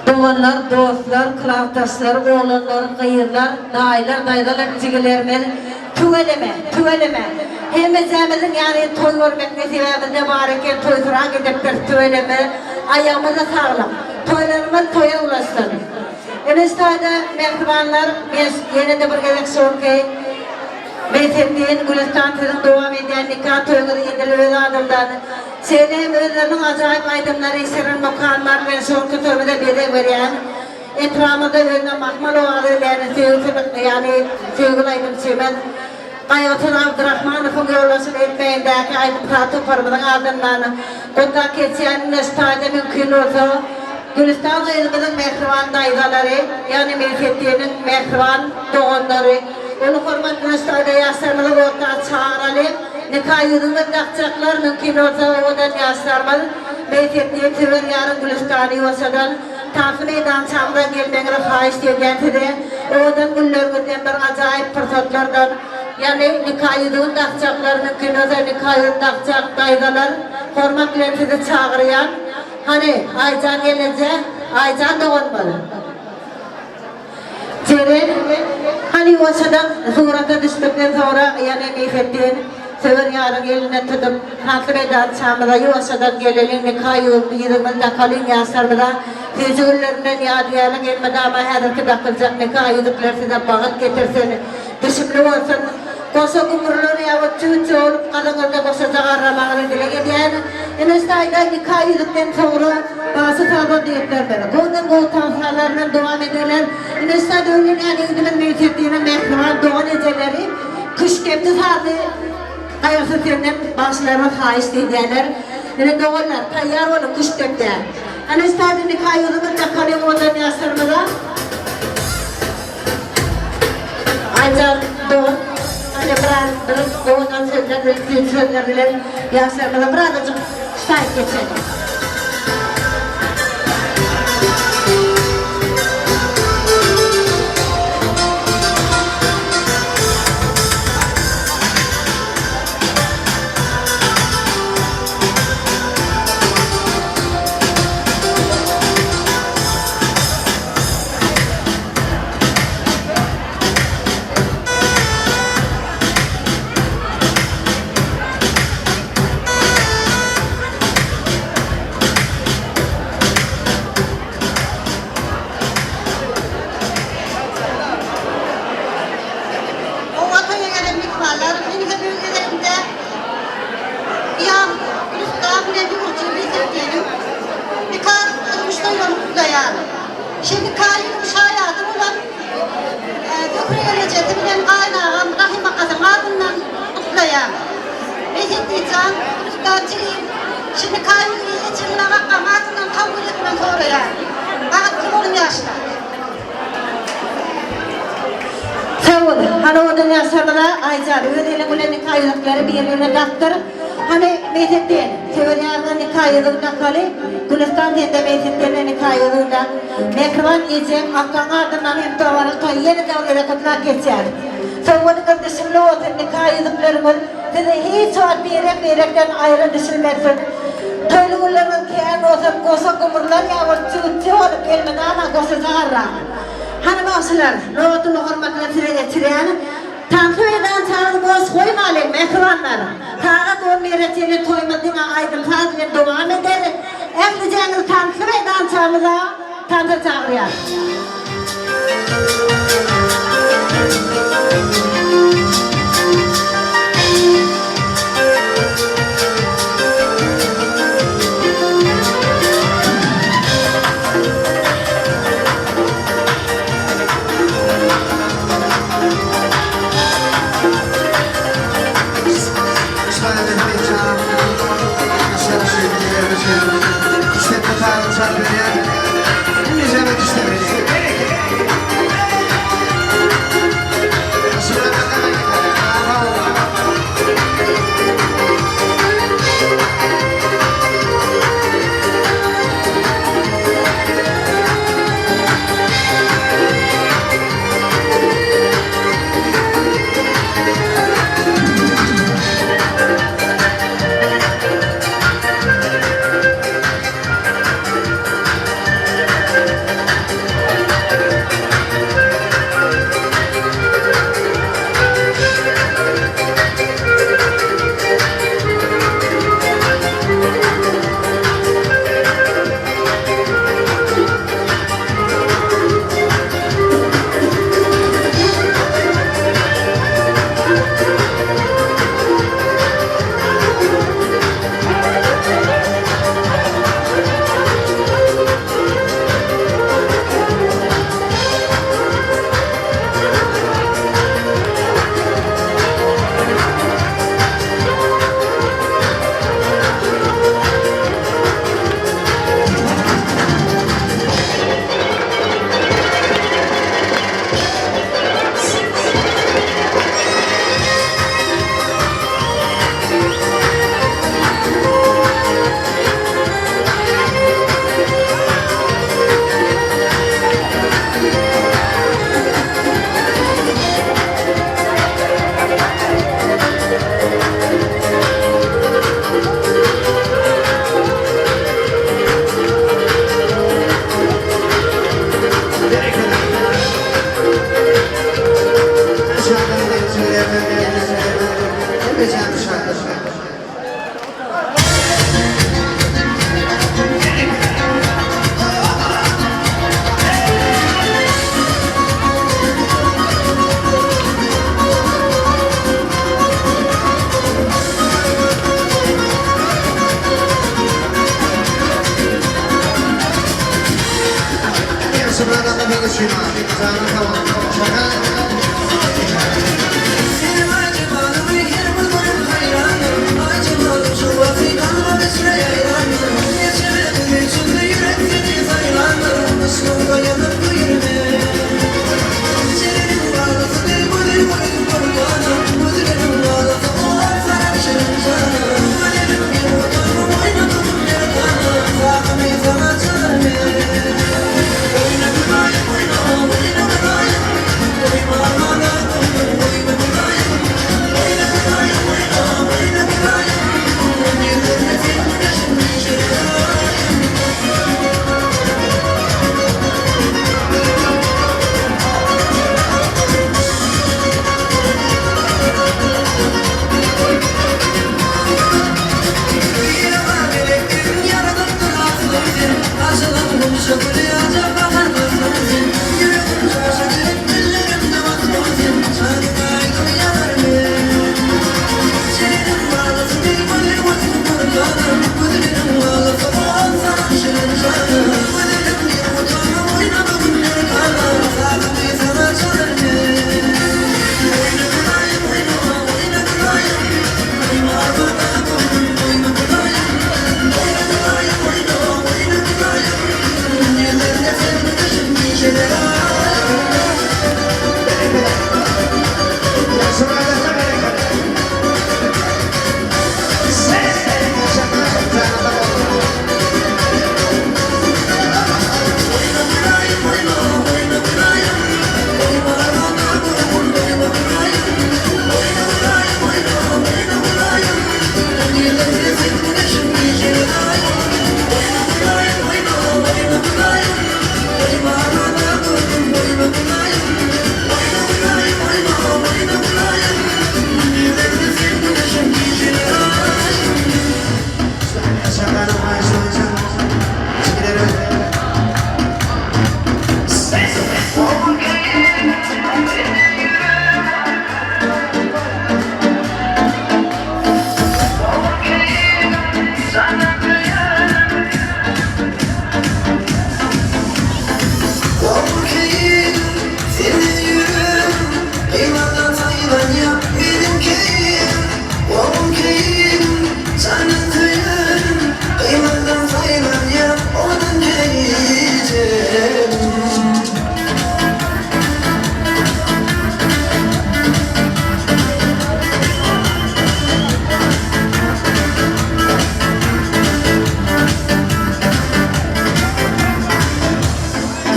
Doğanlar, dostlar, kılaftaşlar, oğlanlar, kıyırlar, dayılar, dayılar, cigilermen tüveleme. Hemezemizin yani toy görmek nesibimizde bareken toy kuran gidip tüveleme, ayağımıza sağlam. Toylarımız toya ulaşsın. Enestayda mehribanlar, yine de bir gerek sorkayım. Beytettiğin Gülistan'ın devam eden nikah toyları edilöz adımdan Seylem özlerinin acayip aydımları isirin mukanlar ve sorku toyları bede veren etrafında özüne mahmal o adıylarını sevgili aydım çemen Ayatın Abdurrahmanov'un yollasını etmeyindeki aydım Fatih Parmı'nın adımdan Kutta keçen Nestayda mümkün olsa Gülistan ilginin mehriban dayıdaları yani Beytettiğinin mehriban doğanları onu hormatına stayda yaşlarımızı ortağa çağıralım. Nikah yudumuz takacaklar mümkün olsa odan yaşlarımız. Beytetliğin tüver yarın Gülistan'ı olsadan Tanrı meydan çamdan gelmeğine faiz diye odan güllerimizden bir acayip fırsatlardan yani nikah yudumuz takacaklar mümkün olsa nikah yudumuz takacak dayıdalar hormatlarını sizi çağırayan hani Aycan gelince Aycan da olmalı. Ceren, hani o sadan surata düştükten sonra yani Meyfettin sever yarın eline tutup takip eden çamada yuvasadan gelelim nikah yudumunda kalın yaşlarında tecrübelerinden yadiyalı gelmedi ama her bakılacak nikah yudukları da bağıt getirsin düşümlü olsun kosa kumurları yavut çuğ olup kadınlarda kosa zagarramağını dile gediyen enestayda nikah yuduktan sonra bazı sağdan diyetler bana ondan tansalarından devam ederler enestayda öyle yani yüzümün mevzettiğine mehriban doğan eceleri kış kemdi sardı ayarsı senden başlarına faiz diyenler yine doğanlar tayyar olup kış kemdi enestayda nikah yudumunda kalayım ondan yaşlarımıza Aycan doğan Biraz doğudan sözlerle yaşlarımıza birazcık şahit geçelim. Şimdi kayınmış hayatım olan Dökürü Recep'i bilen kaynağım Rahim Akas'ın ardından kutlayan Mehmetlican, Kırıklarcıyım Şimdi kayınlığı içimine bakkam ardından kabul etmem sonra yani Bağıttım onun yaşta Sağ olun, hani odan yaşlarına Aycan, ödeyle bu nikah yudukları birbirine taktırıp hani Mehmetli'nin sever yardan nikah yudukta kalı Gülistan diyende Mehmetli'nin nikah yudukta Mekrivan yiyeceğim, akkan ardından hem davarı toy yeni davlara kutlar geçer Sağ olun kardeşimle olsun nikah yuduklarımız size hiç vaat birekten ayrı düşürmesin Toylugullarının kiyen olsun kosa kumurlar yavur çuğutçu olup gelmedi ama kosa zagarra Hani başlar, Loğut'un hormatına tire getiren Tanrı eden çağırdı boz koymalıyım mekrivanlar Tağa doğum meretini toymadığına aydın tadilin devam eder Emleyeceğiniz Tanrı eden çağırdı Tanrı çağırıyor İşte tutarım sen beni. Müzeme düşlemeli.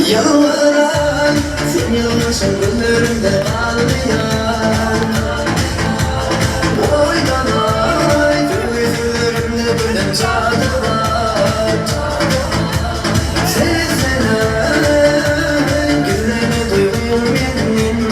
Yalvaran, sen yalvarsan gönlümde ağlayan Oydan ay, gözlerimde bölüm tadı var Sesene, güllerine duyuyorum yemin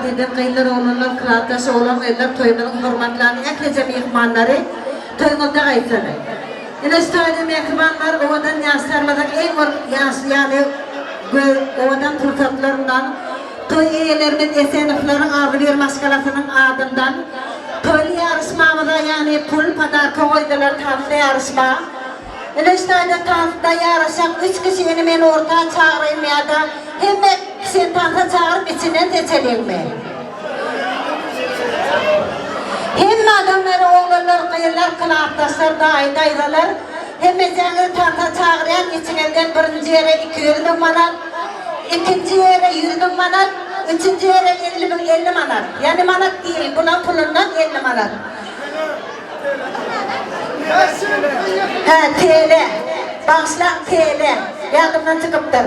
eden kıylar oğlanlar, kıraatası olan eller toyunun hürmetlerini eklece mihmanları toyunulda kayıtları. Yine stoyda mehribanlar ovadan yansırmadan en var yani ovadan fırsatlarından toy eyelerinin eseniflerin adı bir maskalasının adından toylu yarışmamıza yani pul padarka koydular tatlı yarışma. İlaçlarda tatlıda yarışan 3 kişinin ben ortağa çağırayım ya da hem de kişinin tatlı çağırıp içinden seçelim mi? Hem adamları oğullar, kıyırlar, kılaatlaşlar, daydalar hem de canlı tatlı çağırayan içinden birinci yere 200 manat, ikinci yere 100 manat, üçüncü yere 50 manat. Yani manat değil, buna pulundan 50 manat. TL. Bağışla TL. Yardımdan çıkıptır.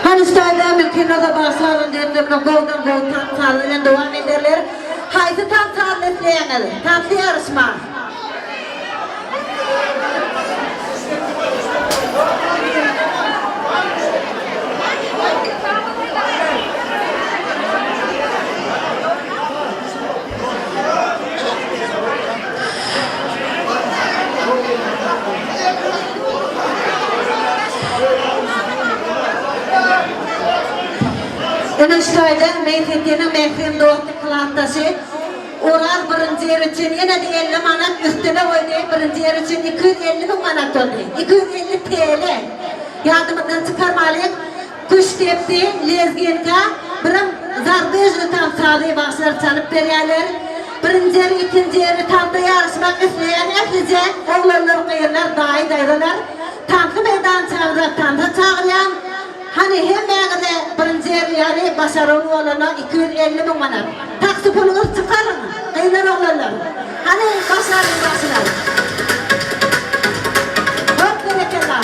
Hani stayda mümkün o da bağışların derdimle goldan gol tatlılarla devam ederler. Haydi tatlı etleyenler. Tatlı yarışma. Eniştayda meyfetinin meyfem doğdu kılattası. Oral birinci yer için yine de 50 manat üstüne oynayıp birinci yer için 250 manat oldu. 250 TL. Yardımından çıkarmalıyım. Kuş tepsi, lezginka, birim zardızlı tam sağlığı başlar çalıp veriyorlar. Birinci yer, ikinci yeri tam da yarışmak isteyen eflice oğlanlar, kıyırlar, daydalar. Tankı meydan çağırır, tankı çağırayan. Hani hem de birinci yer yani başarılı olana 250 manat. Taksi pulunu çıkarın, kıyırlar oğlanlar. Hani başarılı başlar. Çok berekeler.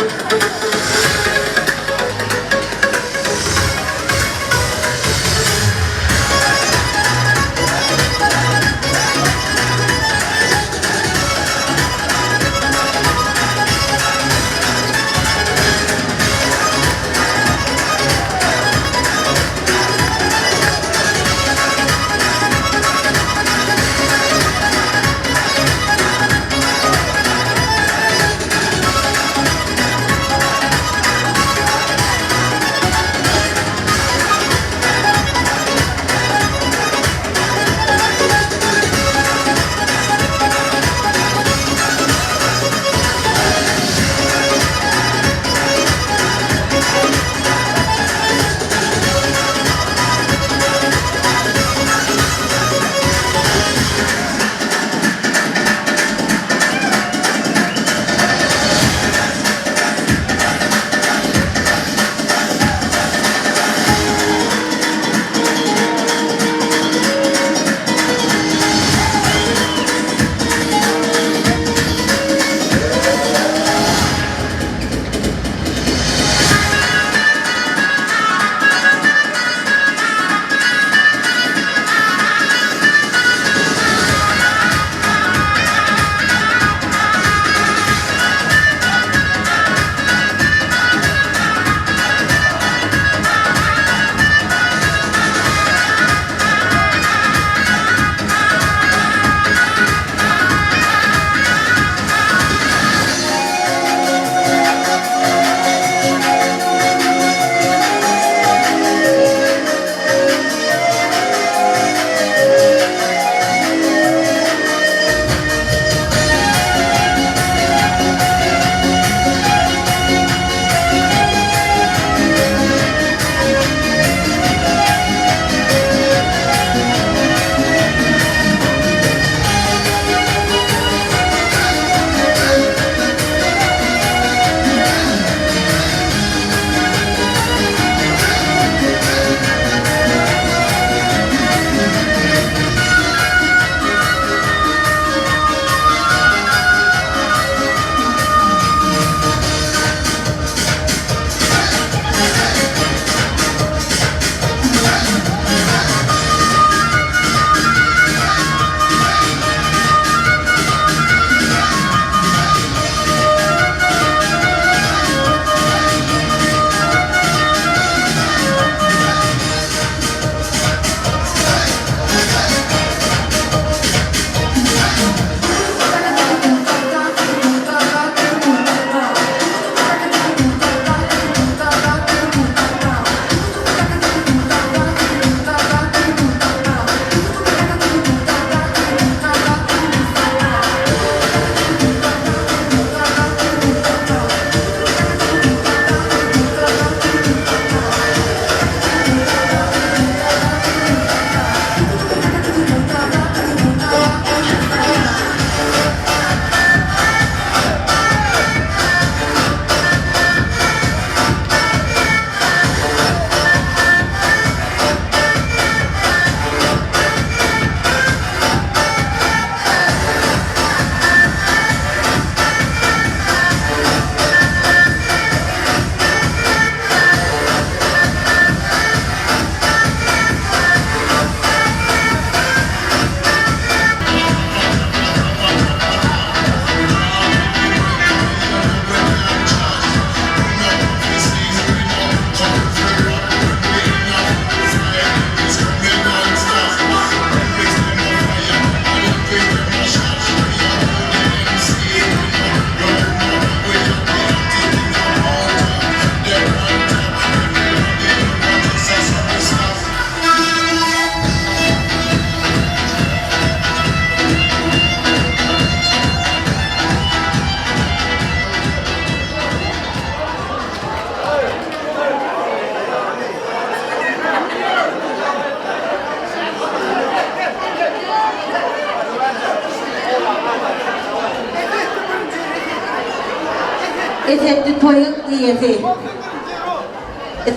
etetti toyun iyeti.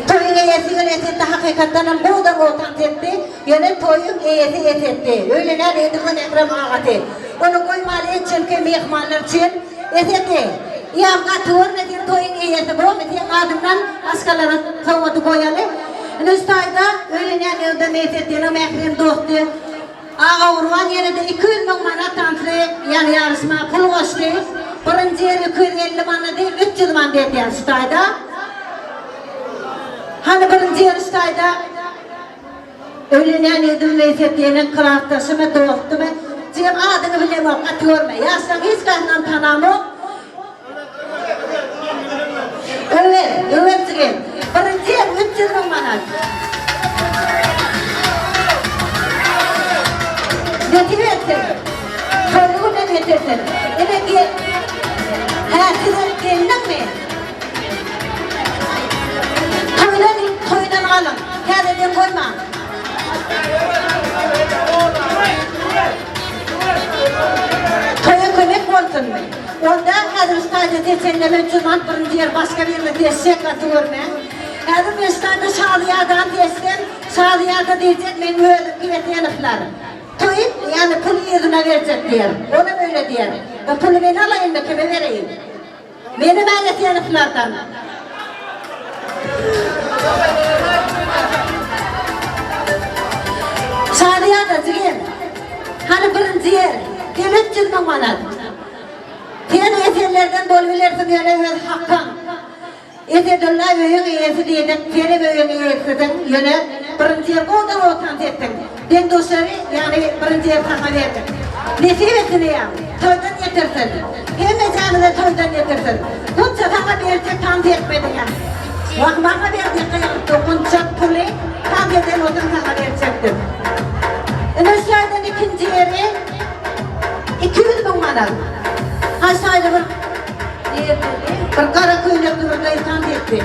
Toyun iyeti yöne etetti hakikaten bu da otan etti. Yöne toyun iyeti etetti. Öyle ne dediğin Ekrem ağatı. Onu koymalı için ki mihmanlar için etetti. Yam katır ne diye toyun iyeti bu. Ne diye adımdan askalara kavmadı koyalı. Nüstayda öyle ne dediğin etettiğini Ekrem dostu. Ağa urvan yine de 200 bin manat tantri yani yarışma pul koştu. Birinci yer 250 manat değil 300 manat dedi Nüstayda. Hani birinci yarıştayda öğlenen yedim lezzetliğinin kılahtası mı doğuttu mu? Cem adını bilemem, atıyor mu? Yazsam hiç kandan tanamı. Evet Cem. Birinci yer 300 bin manat. Netivetsin. Soruyu ne getirsin? Evet ki, size gelin mi? Toydan alın. Kendini koyma. Toya kömek olsun mu? Onda hazır ustayda tesenleme cüzman birinci yer başka bir yerine destek atıyor mu? Hazır ustayda sağlayadan destek, sağlayada diyecek ben öldüm güveteyenifler. Toyun yani pulu yüzüne verecek diyer. Ona böyle diyer. O pulu ben alayım da kime vereyim? Benim öğreteyeniflerden. Sadiya da zigin. Hani birinci yer. Gel 300 bin manat. Sen eserlerden dolvilersin yani öz hakkın. Esedullah büyük iyesi dedik. Seni büyük iyesisin. Yine birinci yer kodan otan ettin. Ben dostları yani birinci yer sana verdim. Nesip etsin ya. Toydan getirsin. Hem mecanı toydan getirsin. Bunca sana verecek tam etmedi ya. Bana verdik dokunacak pulu tam eden odan sana verecektim. Üniversiteden ikinci yeri 200 bin manat. Haşayla bir kara köylek durumda ilkan etti.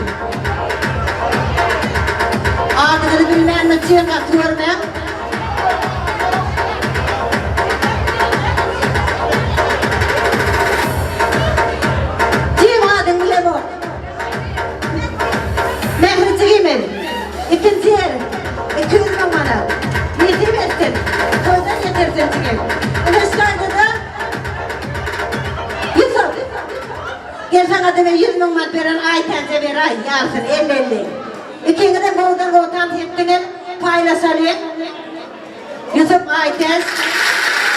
Adını bilmeyen müziğe katıyorum ben. Cim adın bile bu. Mehmet'i giymedim. İkinci yeri 200 bin manat. Nesip etsin. Toydan getirsin çıkayım. Üniversitede de Yusuf. Gel sana da 100 bin manat veren ay tenze ver ay yarsın 50-50. İkini de buradan ortam tepkinin paylaşalım. Yusuf Aytens.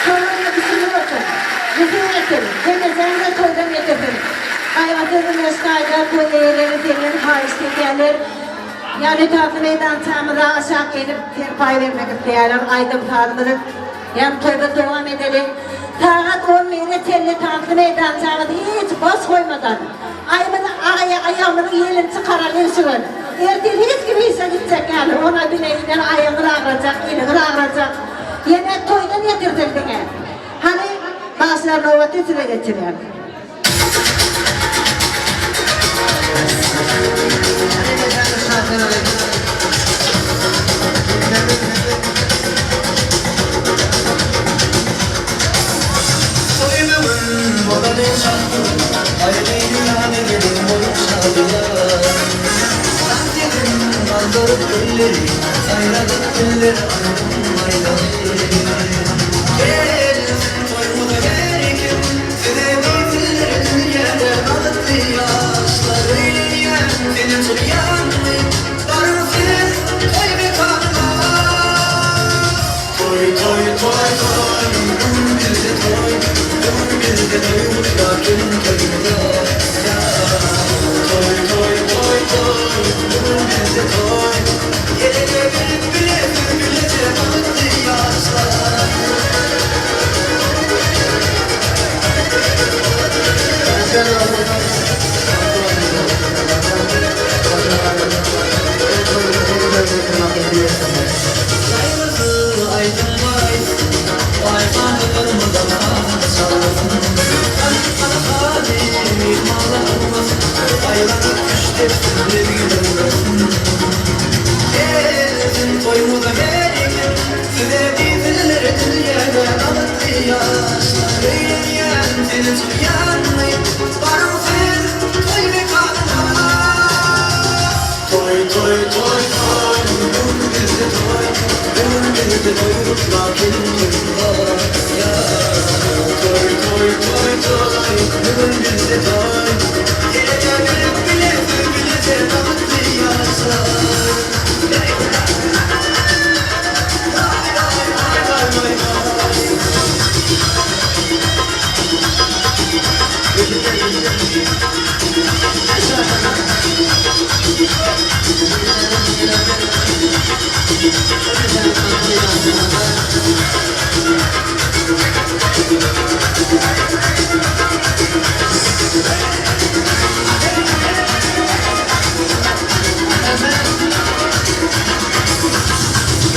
Sonra düşünüyorsun. Nesip etsin. Sen de toydan getirsin. Ayvatı üniversitede bu eğleri senin haiştekeler. Yani tatlı meydan çamıda aşağı gelip pay vermek isteyenler aydım tanıdık. Yani toyda devam edelim. Saat 10 meyre telli tatlı meydan çamıda hiç boş koymadan. Ayağımın yelini çıkaralıyorsun. Ertel hiç gibi ise gidecek yani. Ona bileğinden ayağını ağracak, elini ağracak. Yine toydan yetirdin diye. Hani bazılarına o süre geçiriyor. Yanmayıp, bana Gece toy kutla gelin toyuna ya. Toy toy toy toy, bugün bizde toy. Geleceğim bile bileceğim tatlı yaşlar.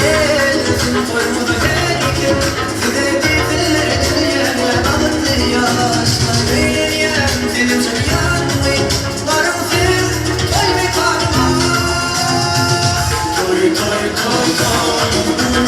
Gelsin toyumuza gelirken, size getirlerini yerler alındı yaşlar. Beğeniyem senin çok yanmayın, varım siz toy ve karma. Toy toy toy toy.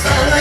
Sana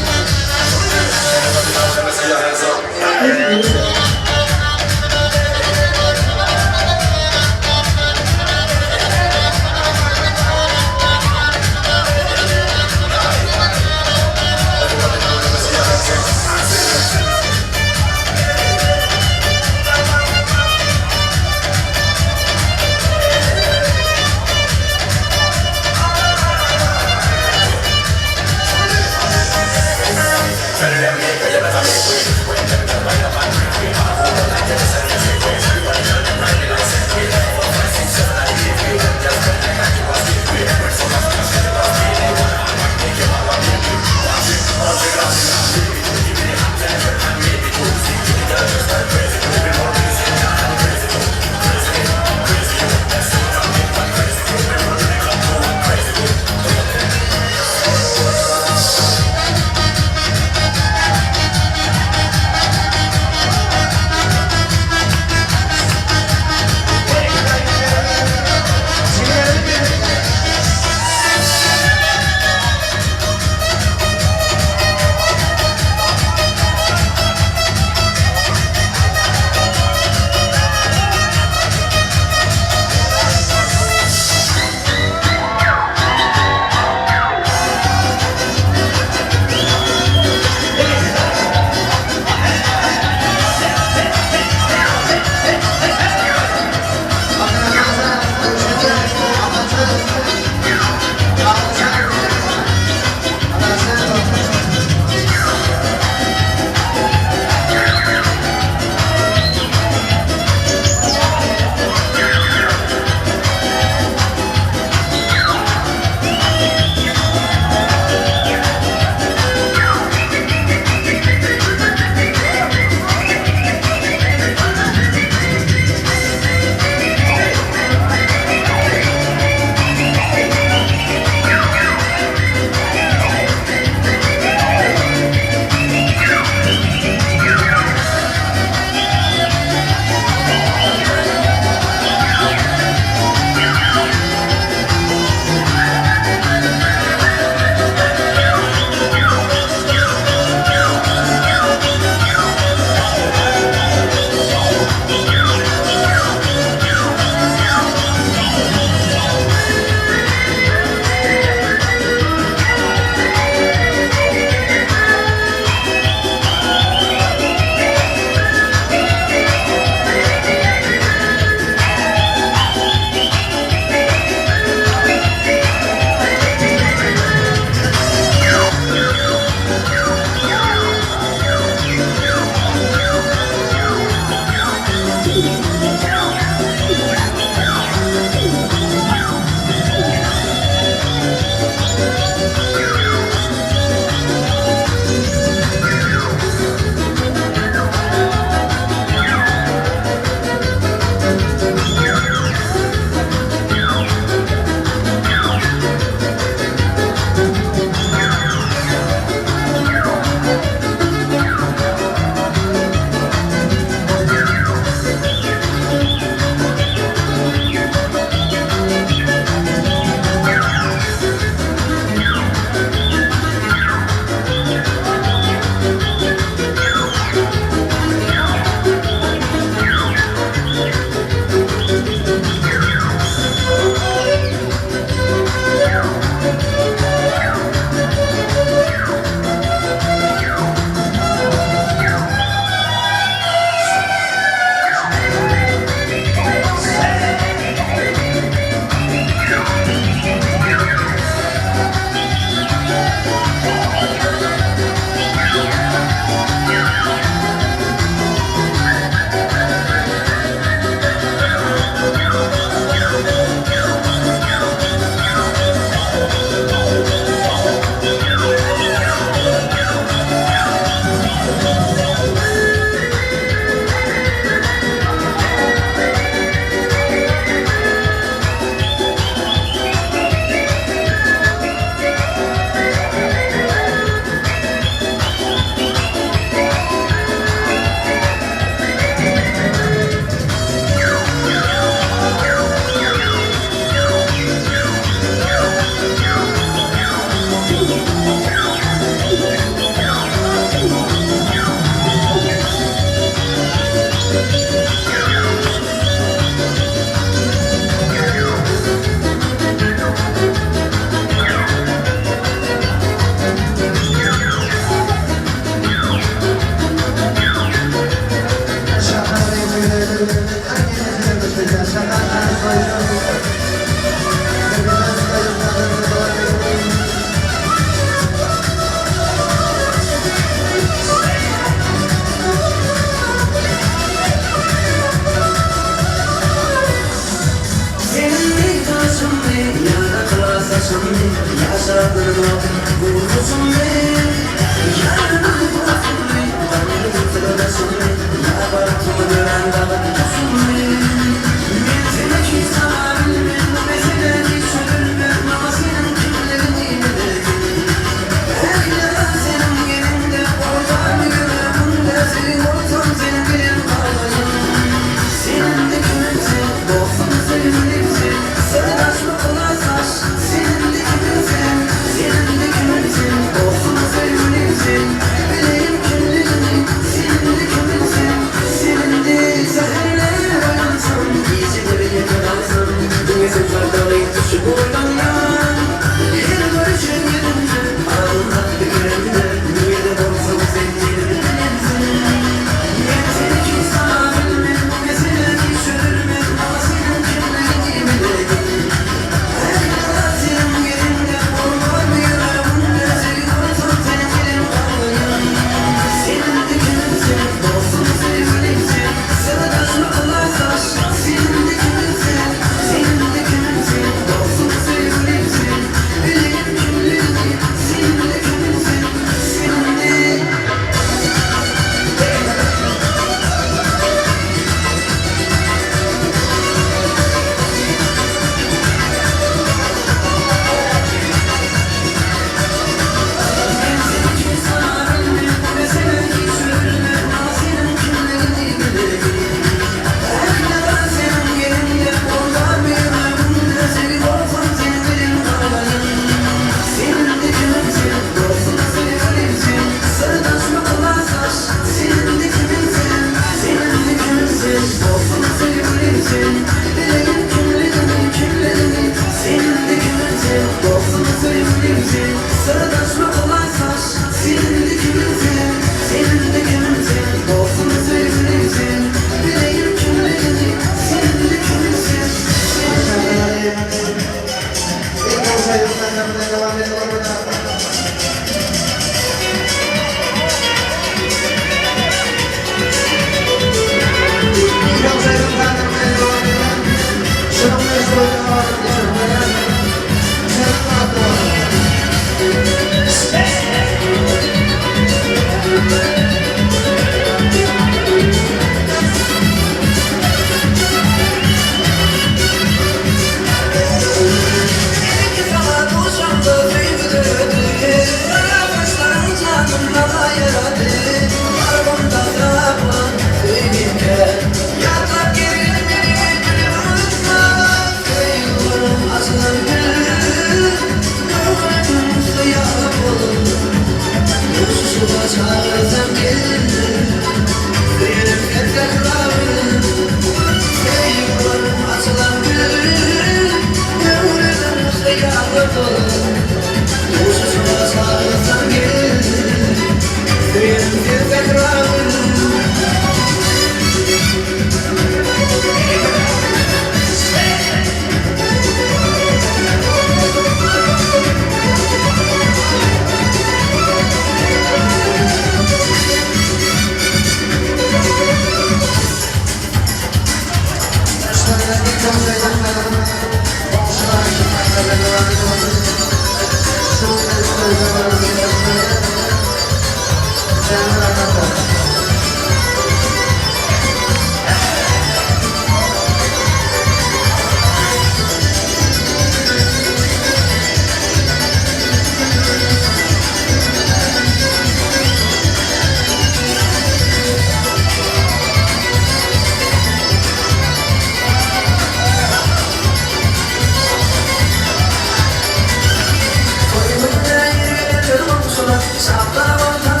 Saplar ortam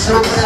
Fana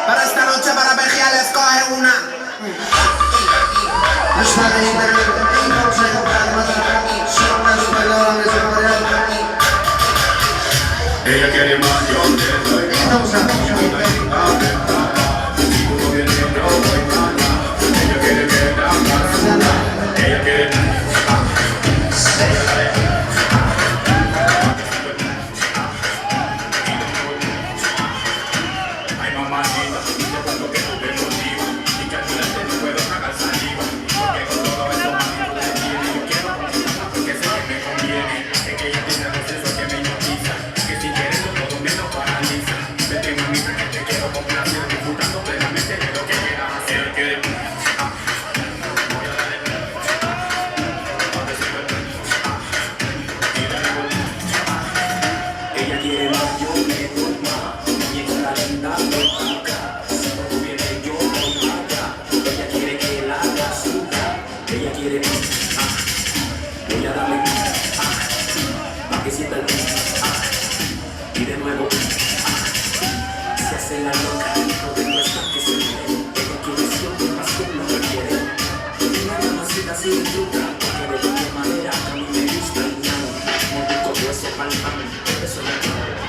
Para esta noche para Bejía les coge una. Ella quiere más, yo le doy más. Ella quiere que la más. Ella quiere ay mamacita, te cuento que tú te motivas y que al final te no puedo cagar saliva. Porque con todo esto mami no te tiene. Yo quiero conquistarla porque sé que me conviene. Sé que ella tiene los sesos que me hipnotiza. Que si quieres yo todo me lo paraliza. Vete mamita que te quiero complacer, disfrutando plenamente de lo que quieras hacer. Que voy a darle a que se ve y dale ella quiere más, yo le doy más. Y esta linda loca, si no viene yo voy acá. Ella quiere que la haga sudar. Ella quiere voy a darle pa' que sienta el y de nuevo se hace la loca. No demuestra que se ve. Ella quiere siempre más que lo requiere. Una mamacita sin duda, porque de cualquier manera que a mí me gusta el ñan. Muy rico hueso pa'l pan, eso me